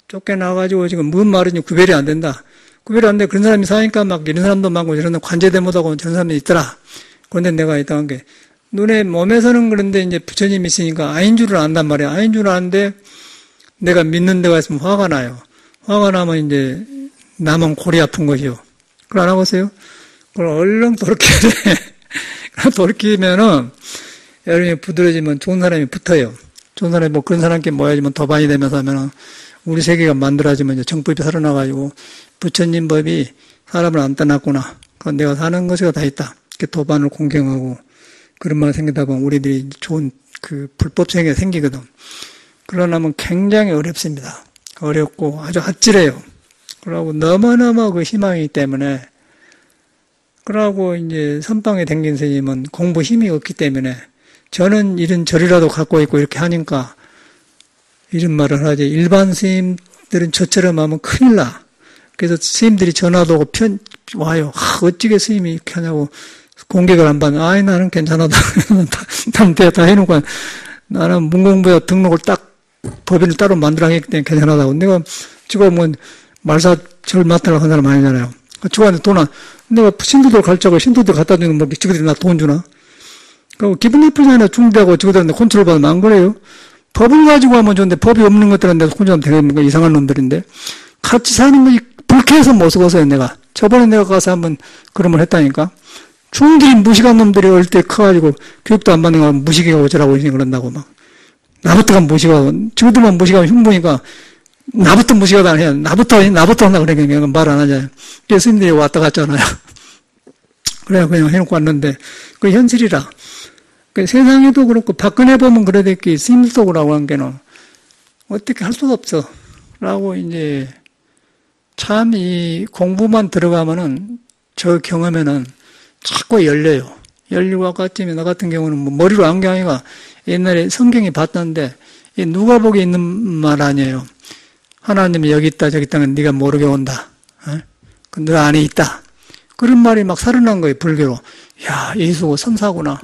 쫓겨나가지고 지금 무슨 말인지 구별이 안 된다. 구별이 안 돼. 그런 사람이 사니까 막 이런 사람도 많고 이런 사람 관제대 못하고 저런 사람이 있더라. 그런데 내가 있다는 게 눈에 몸에서는 그런데 이제 부처님이 있으니까 아닌 줄을 안단 말이야. 아닌 줄을 아는데 내가 믿는 데가 있으면 화가 나요. 화가 나면 이제 나만 골이 아픈 것이요. 그걸 안 하겠어요? 그걸 얼른 돌이켜야 돼. 돌이키면은 여러분이 부드러지면 좋은 사람이 붙어요. 좋은 사람이 뭐 그런 사람께 모여지면 더 많이 되면서 하면은 우리 세계가 만들어지면 이제 정법이 살아나가지고 부처님 법이 사람을 안 떠났구나. 그건 내가 사는 것이 다 있다. 이렇게 도반을 공경하고 그런 말 생기다 보면 우리들이 좋은 그 불법 생활이 생기거든. 그러려면 굉장히 어렵습니다. 어렵고 아주 아찔해요. 그러고 너무너무 그 희망이기 때문에 그러고 이제 선방에 댕긴 스님은 공부 힘이 없기 때문에 저는 이런 절이라도 갖고 있고 이렇게 하니까 이런 말을 하지. 일반 스님들은 저처럼 하면 큰일 나. 그래서 스님들이 전화도 오고 와요. 어찌게 스님이 이렇게 하냐고 공격을 안 받는. 아이, 나는 괜찮아. 다 해놓고 나는 문공부에 등록을 딱 법인을 따로 만들어야겠기 때문에 괜찮하다고. 내가 지금 뭐 말사 절 맡으려고 한 사람 아니잖아요. 지구한테 돈 내가 신도들 갈자고 신도들 갖다 주는 뭐 지구들이 나 돈 주나? 그 기분 나쁘잖아요. 중대하고 지구들한테 컨트롤 받으면 안 그래요? 법을 가지고 하면 좋은데 법이 없는 것들한테 컨트롤하면 되겠는가? 이상한 놈들인데. 같이 사는 것이 불쾌해서 못 쓰고서요, 내가. 저번에 내가 가서 한번 그런 걸 했다니까. 중들이 무식한 놈들이 어릴 때 커가지고 교육도 안 받는 거 무식해가 어쩌라고 그런다고 막. 나부터가 무식하고, 지구들만 무식하면 흉보니까 나부터 무식하다 해야 나부터 한다 그러니까 말 안 하잖아요. 그래서 스님들이 왔다 갔잖아요. 그래 그냥 해놓고 왔는데 그 현실이라. 그 세상에도 그렇고 박근혜 보면 그래야겠기 스님도 그러고 한 게는 어떻게 할 수가 없어. 라고 이제 참 이 공부만 들어가면은 저 경험에는 자꾸 열려요. 열리고 아까 아침에 나 같은 경우는 뭐 머리로 안 게 아니라 옛날에 성경에 봤던데 누가복음에 있는 말 아니에요. 하나님이 여기 있다 저기 있다는 네가 모르게 온다. 너 안에 있다. 그런 말이 막 살아난 거예요. 불교로. 야, 예수가 선사구나.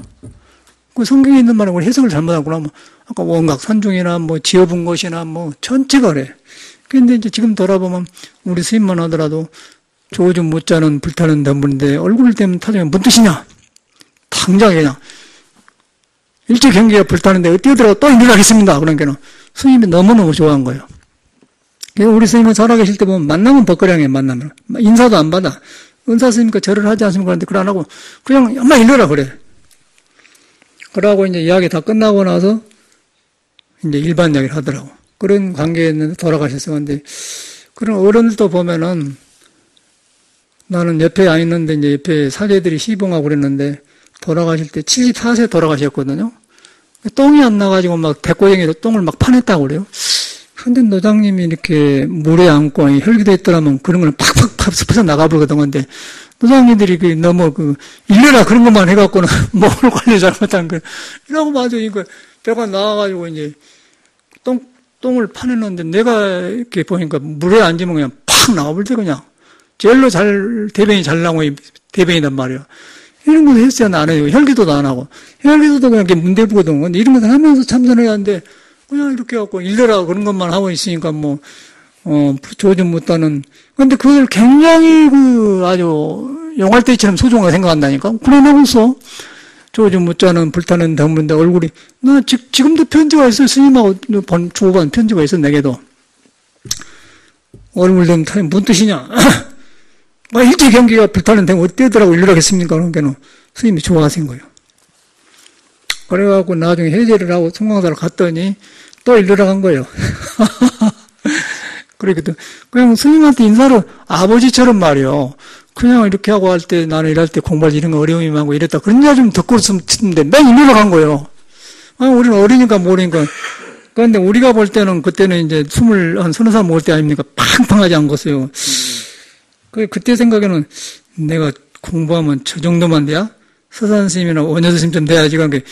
그 성경에 있는 말은 우리 해석을 잘못하구나. 뭐 아까 원각 산중이나 뭐 지어본 것이나 뭐 전체가 그래. 근데 이제 지금 돌아보면 우리 스님만 하더라도 조주 못자는 불타는 덤불인데 얼굴 때문에 타자면 뭔 뜻이냐? 당장 그냥 일제 경기가 불타는데 뛰어들어가 또 일어나겠습니다. 그러니까 스님이 너무너무 좋아한 거예요. 우리 스님은 살아계실 때 보면 만나면 벗거량해 만나면 인사도 안 받아. 은사 스님과 절을 하지 않습니까? 그런데 그걸 안 하고 그냥 엄마 일러라 그래. 그러고 이제 이야기 다 끝나고 나서 이제 일반 이야기를 하더라고. 그런 관계였는데 돌아가셨어요. 근데 그런 어른들도 보면은 나는 옆에 안 있는데 이제 옆에 사제들이 시봉하고 그랬는데 돌아가실 때 74세 돌아가셨거든요. 똥이 안 나가지고 막 백고쟁이로 똥을 막 파냈다고 그래요. 근데 노장님이 이렇게 물에 안고 혈기도 있더라면 그런 거는 팍팍팍 습해서 나가버리거든. 근데 노장님들이 너무 일러라 그런 것만 해갖고는 몸을 관리 잘못한 거. 이러고 맞아. 이거 배가 나와가지고 이제 똥을 파냈는데 내가 이렇게 보니까 물에 앉으면 그냥 팍 나와버리대 그냥. 제일로 대변이 잘 나오고 대변이란 말이야. 이런 거 했어야 안 해요. 혈기도도 안 하고. 혈기도도 그냥 이렇게 문대부거든. 근데 이런 거 하면서 참선해야 하는데 그냥 이렇게 갖고 일러라 그런 것만 하고 있으니까 조주 못하는. 근데 그걸 굉장히 아주 용할대처럼 소중하게 생각한다니까. 그러고 있어. 조주 못자는 불타는 덤불인데 얼굴이. 나 지금도 편지가 있어. 스님하고 주고받은 편지가 있어, 내게도. 얼굴 좀 타면 뭔 뜻이냐. 일제 경기가 불타는 데 어때더라고 일러라겠습니까? 그러니까 스님이 좋아하신 거예요. 그래갖고 나중에 해제를 하고 송광사를 갔더니 또 일러라 간 거예요. 그러거든. 그냥 스님한테 인사를 아버지처럼 말이요. 그냥 이렇게 하고 할 때 나는 일할 때 공부할 이런 거 어려움이 많고 이랬다. 그런 일 좀 듣고 있었는데 맨 일러라 간 거예요. 우리는 어리니까 모르니까. 그런데 우리가 볼 때는 그때는 이제 서너 살 먹을 때 아닙니까? 팡팡하지 않겠어요. 그때 생각에는 내가 공부하면 저 정도만 돼야? 서산 스님이나 원효도 스님쯤 돼야지. 그러니까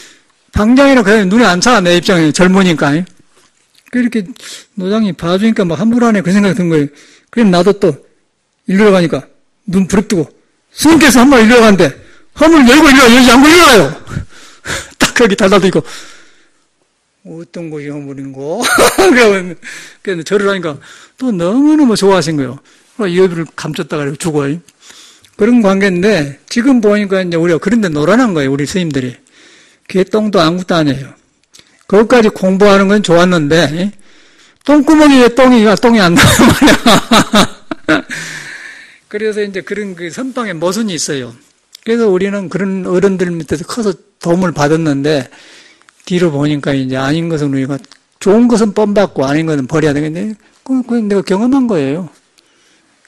당장이라 그냥 눈에 안 차, 내 입장에 젊으니까. 그렇게 노장이 봐주니까 막 함부로 하네 그 생각이 든 거예요. 그래서 나도 또 일러러 가니까 눈 부릅뜨고 스님께서 한 번 일러러 가는데 허물 열고 일러라 열지 않고 일러라요. 딱 거기 달라들고 어떤 곳이 허물인고? 그래서 절을 하니까 또 너무너무 좋아하신 거예요. 여비를 감췄다가 이렇게 죽어. 그런 관계인데 지금 보니까 이제 우리가 그런 데 놀아난 거예요. 우리 스님들이. 개똥도 아무것도 아니에요. 그것까지 공부하는 건 좋았는데 똥구멍에 똥이 안 나와요. 그래서 이제 그런 선방에 모순이 있어요. 그래서 우리는 그런 어른들 밑에서 커서 도움을 받았는데 뒤로 보니까 이제 아닌 것은 우리가 좋은 것은 뻔받고 아닌 것은 버려야 되겠네. 그건 내가 경험한 거예요.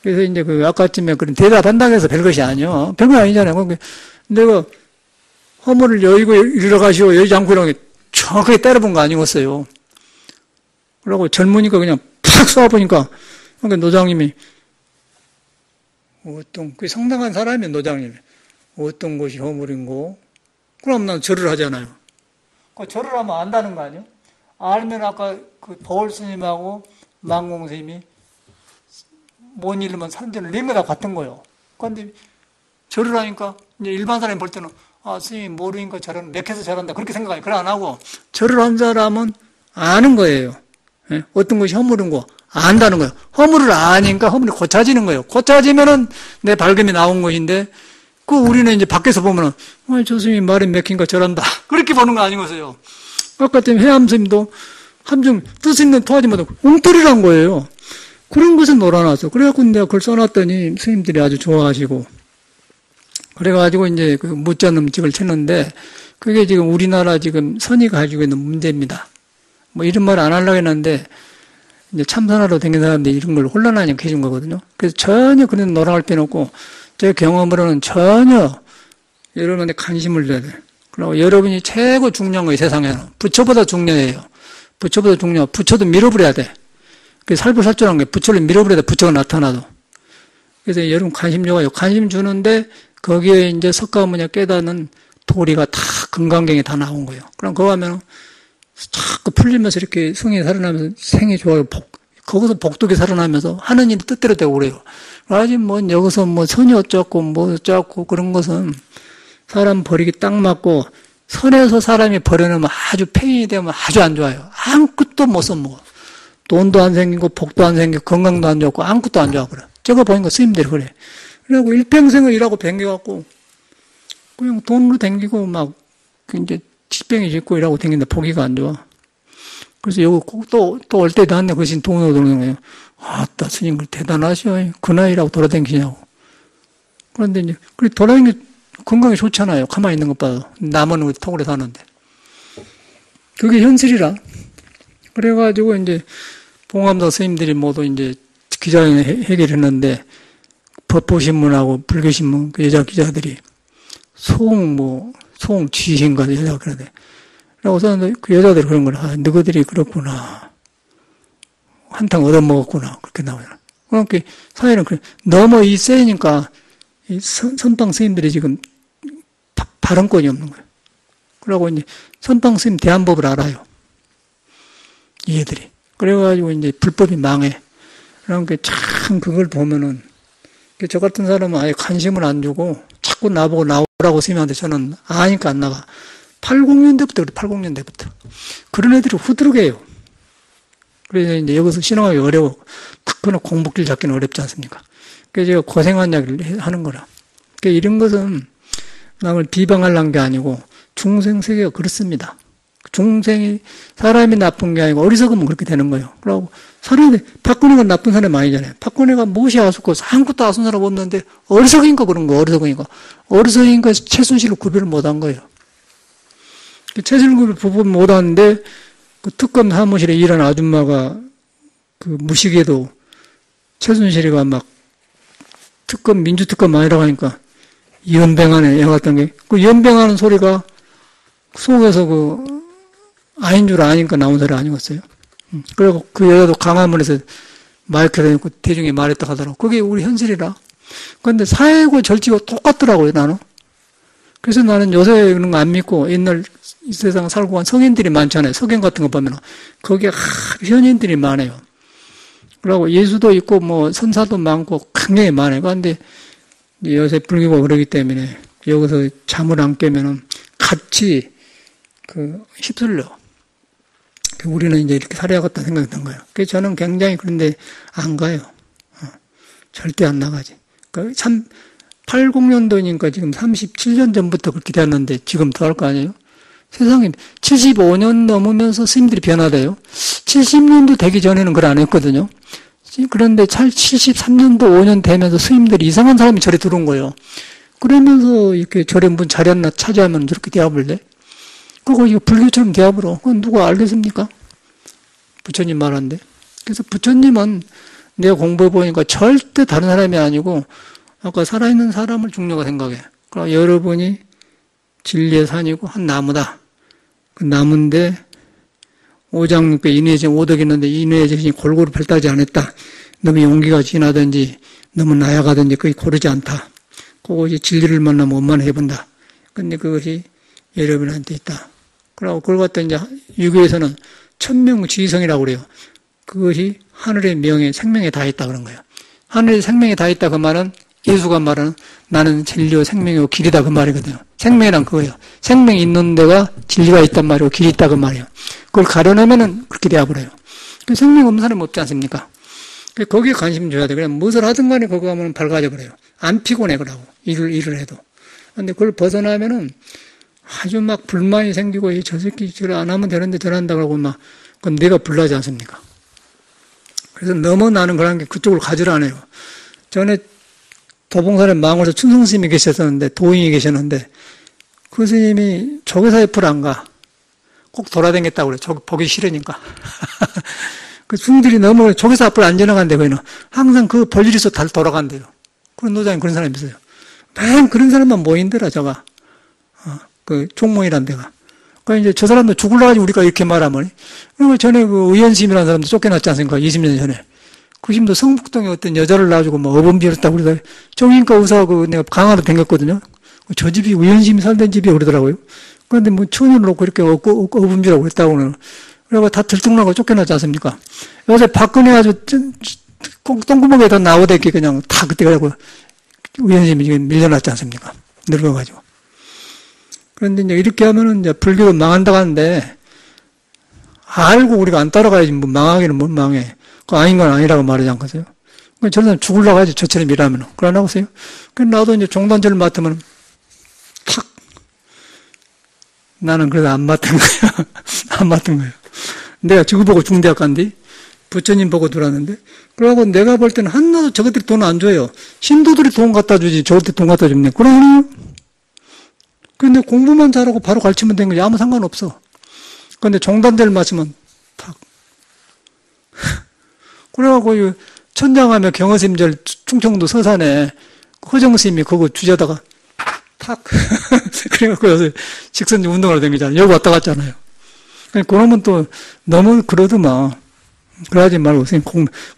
그래서 이제 아까쯤에 그런 대답한다고 해서 별것이 아니요. 별거 아니잖아요. 내가 허물을 여의고 이리러 가시오 여의지 않고 이러게 정확하게 때려본 거 아니었어요. 그러고 젊으니까 그냥 팍 쏘아보니까 그러니까 노장님이 그 상당한 사람이에요. 노장님이 어떤 것이 허물인고 그럼 난 절을 하잖아요. 절을 하면 안다는 거 아니에요? 알면 아까 보월 스님하고 망공 스님이 못 잃으면 사람들은 림이랑 같은 거예요. 그런데 절을 하니까 이제 일반 사람이 볼 때는 스님이 모르니까 저런 맥혀서 잘한다 그렇게 생각하니 그래 안 하고 절을 한 사람은 아는 거예요. 예? 어떤 것이 허물인 거 안다는 거예요. 허물을 아니까 허물이 고쳐지는 거예요. 고쳐지면은 내 발견이 나온 것인데 우리는 이제 밖에서 보면은 저 스님이 말이 맥힌가 절한다 그렇게 보는 거 아니겠어요. 아까 때문에 해암 스님도 함중 뜻 있는 토하지 못하고 웅터리란 거예요. 그런 것을 놀아놨어. 그래갖고 내가 그걸 써놨더니 스님들이 아주 좋아하시고 그래가지고 이제 무자놈직을 쳤는데 그게 지금 우리나라 지금 선이 가지고 있는 문제입니다. 이런 말 안 하려고 했는데 이제 참선하러 다니는 사람들이 이런 걸 혼란하니까 해준 거거든요. 그래서 전혀 그런 놀아갈 필요 없고 제 경험으로는 전혀 여러분한테 관심을 줘야 돼. 그리고 여러분이 최고 중요한 거예요. 세상에는. 부처보다 중요해요. 부처보다 중요하고 부처도 밀어버려야 돼. 그게 살불살조라는 게 부처를 밀어버려야 돼. 부처가 나타나도. 그래서 여러분 관심 줘요. 관심 주는데 거기에 이제 석가모니가 깨닫는 도리가 다 금강경에 다 나온 거예요. 그럼 그거 하면 자꾸 풀리면서 이렇게 성이 살아나면서 생이 좋아요. 거기서 복덕이 살아나면서 하는 일이 뜻대로 되고 그래요. 아직 뭐 여기서 뭐 선이 어쩌고 뭐 어쩌고 그런 것은 사람 버리기 딱 맞고 선에서 사람이 버려놓으면 아주 폐인이 되면 아주 안 좋아요. 아무것도 못 써먹어. 돈도 안 생기고 복도 안 생기고 건강도 안 좋고 아무것도 안 좋아 그래. 저거 보니까 스님들이 그래. 그래갖고 일평생을 일하고 뱅겨갖고 그냥 돈으로 댕기고 막 이제 치병이 짓고 일하고 댕기는데 보기가 안 좋아. 그래서 여기 또 올 때도 한데 그 신 돈으로 들어오는 거예요. 아따 스님 그 대단하셔. 그 나이라고 돌아다니시냐고. 그런데 이제 그래 돌아다니는 게 건강이 좋잖아요. 가만히 있는 것봐도 남은 우리 토굴에 사는데 그게 현실이라. 그래가지고 이제 봉암사 스님들이 모두 이제 기자회견 해결했는데 법보신문하고 불교신문 그 여자 기자들이 소홍 쥐신가 여자가 그러대. 그래서 그 여자들이 그런 거라. 아, 너희들이 그렇구나. 한탕 얻어먹었구나. 그렇게 나와요. 그러니까 사회는 그래. 너무 이 세니까 이 선방 스님들이 지금 발언권이 없는 거예요. 그러고 이제 선방 스님 대안법을 알아요. 얘들이. 그래가지고 이제 불법이 망해. 그러니까 참 그걸 보면은 저 같은 사람은 아예 관심을 안 주고 자꾸 나보고 나오라고 스님한테 저는 아니까 안 나가. 80년대부터 그래, 80년대부터. 그런 애들이 후드르게요. 그래서 이제 여기서 신앙하기 어려워. 딱 그냥 공복길 잡기는 어렵지 않습니까? 그래서 제가 고생한 이야기를 하는 거라. 그러니까 이런 것은 남을 비방하려는 게 아니고 중생 세계가 그렇습니다. 중생이 사람이 나쁜 게 아니고 어리석으면 그렇게 되는 거예요. 그러고 사람이 박근혜가 나쁜 사람이 아니잖아요. 박근혜가 무엇이 아쉽고 아무것도 아픈 사람 없는데 어리석으니까 그런 거 어리석으니까 최순실을 구별을 못한 거예요. 최순실 구별 못하는데 그 특검 사무실에 일한 아줌마가 그 무식에도 최순실이가 막 특검 민주특검 아니라고 하니까 연병하네 애 같은 게 그 연병하는 소리가 속에서 그 아닌 줄 아니까 나온 소리 아니었어요. 그리고 그 여자도 강화문에서 마이크를 대고 대중에 말했다 하더라고. 그게 우리 현실이라. 그런데 사회고 절지가 똑같더라고요, 나는. 그래서 나는 요새 그런 거 안 믿고 옛날 이 세상 살고 간 성인들이 많잖아요. 석영 같은 거 보면 거기에 현인들이 많아요. 그리고 예수도 있고 뭐 선사도 많고 굉장히 많아요. 그런데 요새 불교가 그러기 때문에 여기서 잠을 안 깨면은 같이 휩쓸려. 우리는 이제 이렇게 살아야겠다 생각이 든 거예요. 그래서 저는 굉장히 그런데 안 가요. 절대 안 나가지. 그 80년도니까 지금 37년 전부터 그렇게 되었는데 지금 더 할 거 아니에요? 세상에 75년 넘으면서 스님들이 변화돼요. 70년도 되기 전에는 그걸 안 했거든요. 그런데 73년도 5년 되면서 스님들이 이상한 사람이 절에 들어온 거예요. 그러면서 이렇게 절에 문 자리 하나 차지하면 저렇게 대화볼래? 그거 이거 불교처럼 대화불어. 그건 누가 알겠습니까? 부처님 말한데. 그래서 부처님은 내가 공부해보니까 절대 다른 사람이 아니고 아까 살아있는 사람을 중요하게 생각해. 그럼 여러분이 진리의 산이고 한 나무다. 그 나무인데 오장육배 인외정 오덕이 있는데 인외의 정신이 골고루 발달하지 않았다. 너무 용기가 진하든지 너무 나약하든지 그게 고르지 않다. 그것이 진리를 만나면 원만해 본다. 근데 그것이 여러분한테 있다. 그러고 그걸 갖다 이제 유교에서는 천명지성이라고 그래요. 그것이 하늘의 명예, 생명에 다 있다 그런 거예요. 하늘의 생명에 다 있다 그 말은 예수가 말하는 나는 진리요 생명이고 길이다 그 말이거든요. 생명이란 그거예요. 생명이 있는 데가 진리가 있단 말이고 길이 있다 그 말이에요. 그걸 가려내면은 그렇게 되어버려요. 그 생명 없는 사람이 없지 않습니까? 거기에 관심 줘야 돼. 그냥 무엇을 하든 간에 거기 가면 밝아져 버려요. 안 피곤해 그러고 일을 해도. 근데 그걸 벗어나면은 아주 막 불만이 생기고 저 새끼 저를 안 하면 되는데 저런다 그러고 막 그건 내가 불나지 않습니까? 그래서 너무 나는 그런 게 그쪽으로 가지를 않아요. 전에 도봉산에 망원에서 춘성 스님이 계셨었는데 도인이 계셨는데 그 스님이 조계사 옆을 안 가. 꼭 돌아다녔다고 그래. 보기 싫으니까. 그 중들이 너무 조계사 앞을 안 지나간대 거기는. 항상 그 볼일 있어 다 돌아간대요. 그런 노장에 그런 사람이 있어요. 맨 그런 사람만 모인더라 저가. 그 총무이란 데가. 그러니까 이제 저 사람도 죽을라 가지고 우리가 이렇게 말하면. 그러면 전에 그 의연심이라는 사람도 쫓겨났지 않습니까? 20년 전에. 그 힘도 성북동에 어떤 여자를 낳아주고 뭐 어범비였다고 그러다 정형외과 의사하고 내가 강화로 댕겼거든요. 저 집이 의원심이 살던 집이 그러더라고요. 그런데 뭐 처녀를 놓고 이렇게 어범비라고 그랬다고는. 그래가 다 들통나고 쫓겨나지 않습니까? 요새 박근혜 아주 똥구멍에다 나오대기 그냥 다 그때 그래고 의원심이 지금 밀려났지 않습니까? 늙어가지고. 그런데 이제 이렇게 하면은 이제 불교가 망한다고 하는데 알고 우리가 안 따라가야지 뭐 망하기는 못 망해. 그 아닌 건 아니라고 말하지 않겠어요? 저런 사람 죽으려고 하지, 저처럼 일하면. 그러나보세요? 나도 이제 종단제를 맡으면, 탁! 나는 그래도 안 맡은 거야. 안 맡은 거예요. 내가 지구 보고 중대학 간디? 부처님 보고 들어왔는데? 그러고 내가 볼 때는 하나도 저것들이 돈 안 줘요. 신도들이 돈 갖다 주지, 저것들이 돈 갖다 줍네. 그러니? 근데 공부만 잘하고 바로 가르치면 되는 거지. 아무 상관없어. 근데 종단제를 맡으면, 탁! 그래갖고, 천장하며 경허심절 충청도 서산에 허정스님이 그거 주제다가 탁! 그래갖고 여기서 직선지 운동을 다니잖아요. 여기 왔다 갔잖아요. 그러면 또 너무 그러더만. 그러지 말고,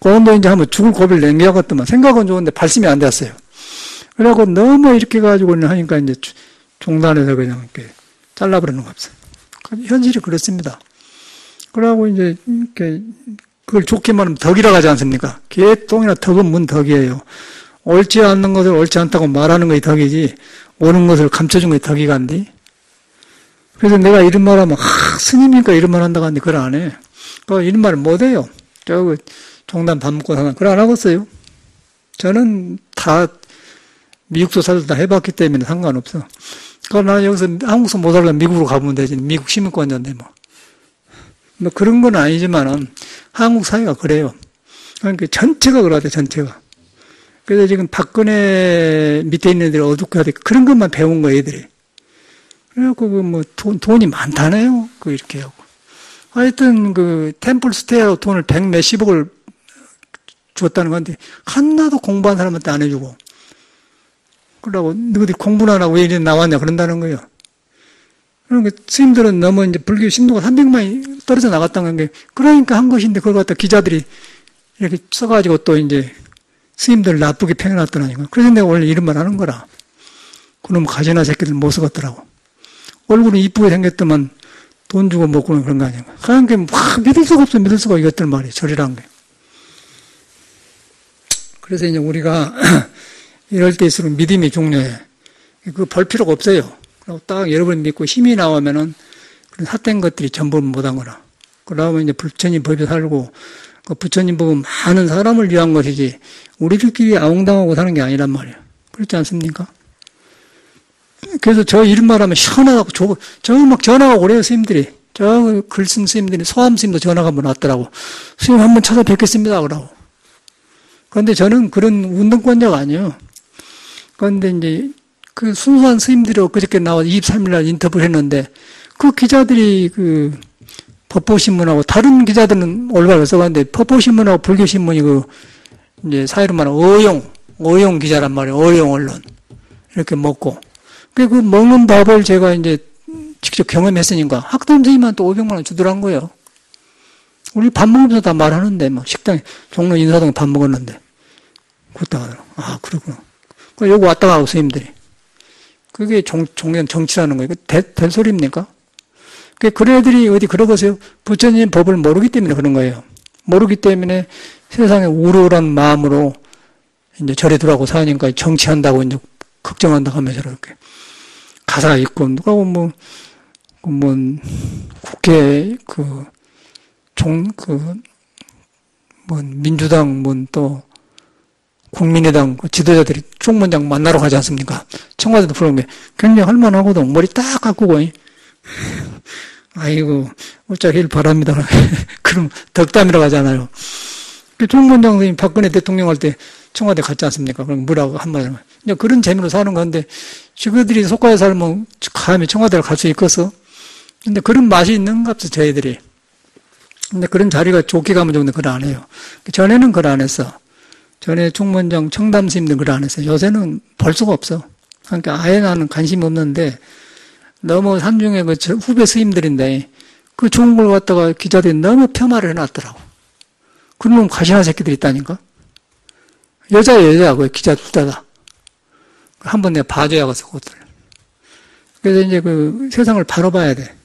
그런도 이제 한번 죽을 고비를 남겨야겠더만. 생각은 좋은데 발심이 안 됐어요. 그래갖고 너무 이렇게 가지고 하니까 이제 종단에서 그냥 이렇게 잘라버리는 거 없어요. 현실이 그렇습니다. 그러고 이제 이렇게 그걸 좋게 말하면 덕이라고 하지 않습니까? 개똥이나 덕은 뭔 덕이에요. 옳지 않는 것을 옳지 않다고 말하는 것이 덕이지, 옳은 것을 감춰준 것이 덕이 간디. 그래서 내가 이런 말 하면, 스님이니까 이런 말 한다고 하는데, 그걸 안 해. 이런 말을 못 해요. 종단 밥 먹고 사나. 그걸 안 하겠어요. 저는 다, 미국도 살다 해봤기 때문에 상관없어. 나 여기서 한국서 못 살면 미국으로 가보면 되지. 미국 시민권자인데 뭐. 뭐 그런 건 아니지만은 한국 사회가 그래요. 그러니까 전체가 그러대, 전체가. 그래서 지금 박근혜 밑에 있는 애들이 어둡게 하되 그런 것만 배운 거예요, 애들이. 그래갖고 뭐 돈이 많다네요. 이렇게 하고. 하여튼 템플 스테이하고 돈을 100 몇십억을 줬다는 건데 하나도 공부한 사람한테 안 해주고. 그러고 너희들 공부는 안 하고 왜 이래 나왔냐 그런다는 거예요. 그러니까 스님들은 너무 이제 불교 신도가 300만이 떨어져 나갔다는 게 그러니까 한 것인데 그걸 갖다 기자들이 이렇게 써가지고 또 이제 스님들 나쁘게 평해놨더라니까. 그래서 내가 원래 이런 말 하는 거라. 그놈 가지나 새끼들 못 쓰겠더라고. 얼굴은 이쁘게 생겼더만 돈 주고 먹고는 그런 거 아니야. 그러니까 막 믿을 수가 없어, 믿을 수가 이것들 말이야. 절이란 게. 그래서 이제 우리가 이럴 때일수록 믿음이 중요해. 볼 필요가 없어요. 그리고 딱 여러분 믿고 힘이 나오면은 그런 삿된 것들이 전부 못한 거라. 그러면 이제 부처님 법에 살고, 그 부처님 법은 많은 사람을 위한 것이지, 우리들끼리 아웅당하고 사는 게 아니란 말이에요. 그렇지 않습니까? 그래서 저 이런 말 하면 시원하다고, 저 막 전화가 오래요, 스님들이. 저 글 쓴 스님들이, 소암 스님도 전화가 한번 왔더라고. 스님 한번 찾아뵙겠습니다, 그러고. 그런데 저는 그런 운동권자가 아니에요. 그런데 이제, 그 순수한 스님들이 엊그저께 나와서 23일날 인터뷰를 했는데, 그 기자들이 법보신문하고, 다른 기자들은 올바로 써봤는데, 법보신문하고 불교신문이 이제 사회로 말하면 어용 기자란 말이에요. 어용 언론. 이렇게 먹고. 그 먹는 밥을 제가 이제 직접 경험했으니까, 학담 선생님한테 500만 원 주더란 거예요. 우리 밥 먹으면서 다 말하는데, 막 식당에, 종로 인사동에 밥 먹었는데. 그렇다 하더라고. 아, 그렇구나. 여기 왔다 가고, 스님들이. 그게 정치라는 거예요. 될 소리입니까? 그런 애들이 어디 그러고서요. 부처님 법을 모르기 때문에 그런 거예요. 모르기 때문에 세상에 우울한 마음으로 이제 절에 들어가고 사니까 정치한다고 이제 걱정한다고 하면서 이렇게 가사가 있고, 누가 국회, 민주당, 또, 국민의당 지도자들이 총무장 만나러 가지 않습니까? 청와대도 부르는 게 굉장히 할만하거든. 머리 딱 깎고, 아이고, 어쩌길 바랍니다. 그럼 덕담이라고 하잖아요. 총무장 선생님 박근혜 대통령 할 때 청와대 갔지 않습니까? 그럼 뭐라고 한마디로. 그런 재미로 사는 건데, 저희들이 속가에 살면 감히 청와대를 갈 수 있겠어? 근데 그런 맛이 있는가 없어, 저희들이. 근데 그런 자리가 좋게 가면 좋은데 그걸 안 해요. 전에는 그걸 안 했어. 전에 총무장 청담스님들 그걸 안 했어요. 요새는 볼 수가 없어. 그러니까 아예 나는 관심이 없는데, 너무 산중에 후배 스님들인데, 좋은 걸 갖다가 기자들이 너무 폄하를 해놨더라고. 그런 놈 가시나 새끼들이 있다니까. 여자야, 그 기자 둘 다다. 한번 내가 봐줘야겠어, 그것들. 그래서 이제 그 세상을 바로 봐야 돼.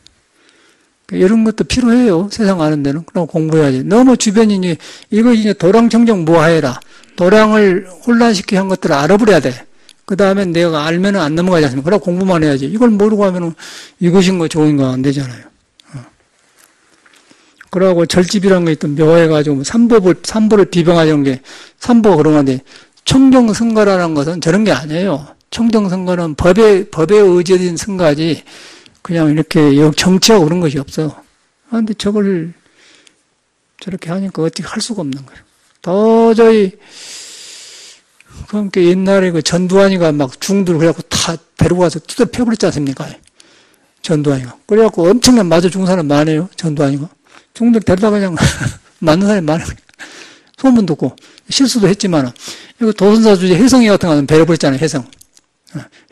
이런 것도 필요해요. 세상 아는 데는. 그럼 공부해야지. 너무 주변이 이거 이제 도량청정 무하해라. 도량을 혼란시키게 한 것들을 알아버려야 돼. 그 다음에 내가 알면은 안 넘어가지 않습니까? 그럼 공부만 해야지. 이걸 모르고 하면은 이것인가 저것인가 안 되잖아요. 그러고 절집이라는 게 또 묘해가지고 삼보를 비방하려는 게 삼보가 그런 건데 청정선거라는 것은 저런 게 아니에요. 청정선거는 법에 의지된 선거지 그냥 이렇게 정치하고 그런 것이 없어. 근데 저걸 저렇게 하니까 어떻게 할 수가 없는 거예요. 도저히 그러니까 옛날에 그 전두환이가 막 중들 그래갖고 다 데리고 가서 두드려 패버렸지 않습니까? 전두환이가. 그래갖고 엄청난 맞아 죽은 사람 많아요. 전두환이가. 중들 데려다 그냥 맞는 사람이 많아요. 소문 듣고 실수도 했지만 이거 도선사 주제 혜성이 같은 거는 배려버렸잖아요.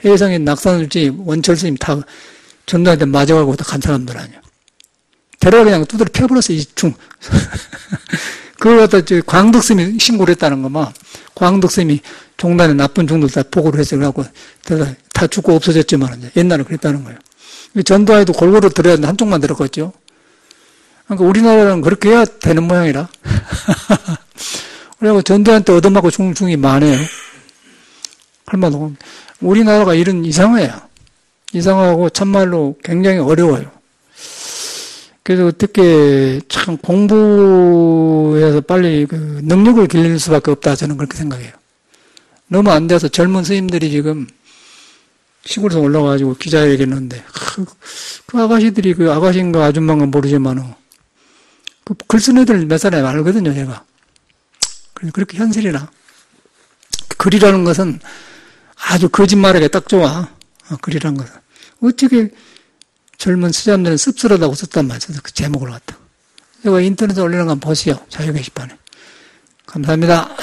혜성이 낙산 주제 원철스님 다 전두환한테 맞아가고 다 간 사람들 아니야. 데려가 그냥 두드려 패버렸어. 이 중. 그걸 갖다 광덕스님이 신고를 했다는 거만. 광덕스님이 종단에 나쁜 종들 다 보고를 했어요. 그래갖고 다 죽고 없어졌지만 옛날에 그랬다는 거예요. 전두환에도 골고루 들어야 하는데 한쪽만 들었겠죠. 그러니까 우리나라는 그렇게 해야 되는 모양이라. 그래갖고 전두환한테 얻어맞고 죽은 중이 많아요. 할만하고. 우리나라가 이런 이상해요. 이상하고 참말로 굉장히 어려워요. 그래서 어떻게 참 공부해서 빨리 그 능력을 길릴 수밖에 없다 저는 그렇게 생각해요. 너무 안 돼서 젊은 스님들이 지금 시골에서 올라가가지고 기자회견 했는데 그 아가씨들이 그 아가씨인가 아줌마인가 모르지만 그 글 쓴 애들 몇 사람이 알거든요 제가. 그렇게 현실이라 글이라는 것은 아주 거짓말하기 딱 좋아. 글이라는 것은 어떻게 젊은 수자들은 씁쓸하다고 썼단 말이죠. 그 제목을 갖다. 제가 인터넷에 올리는 거 한번 보시오. 자유 게시판에. 감사합니다.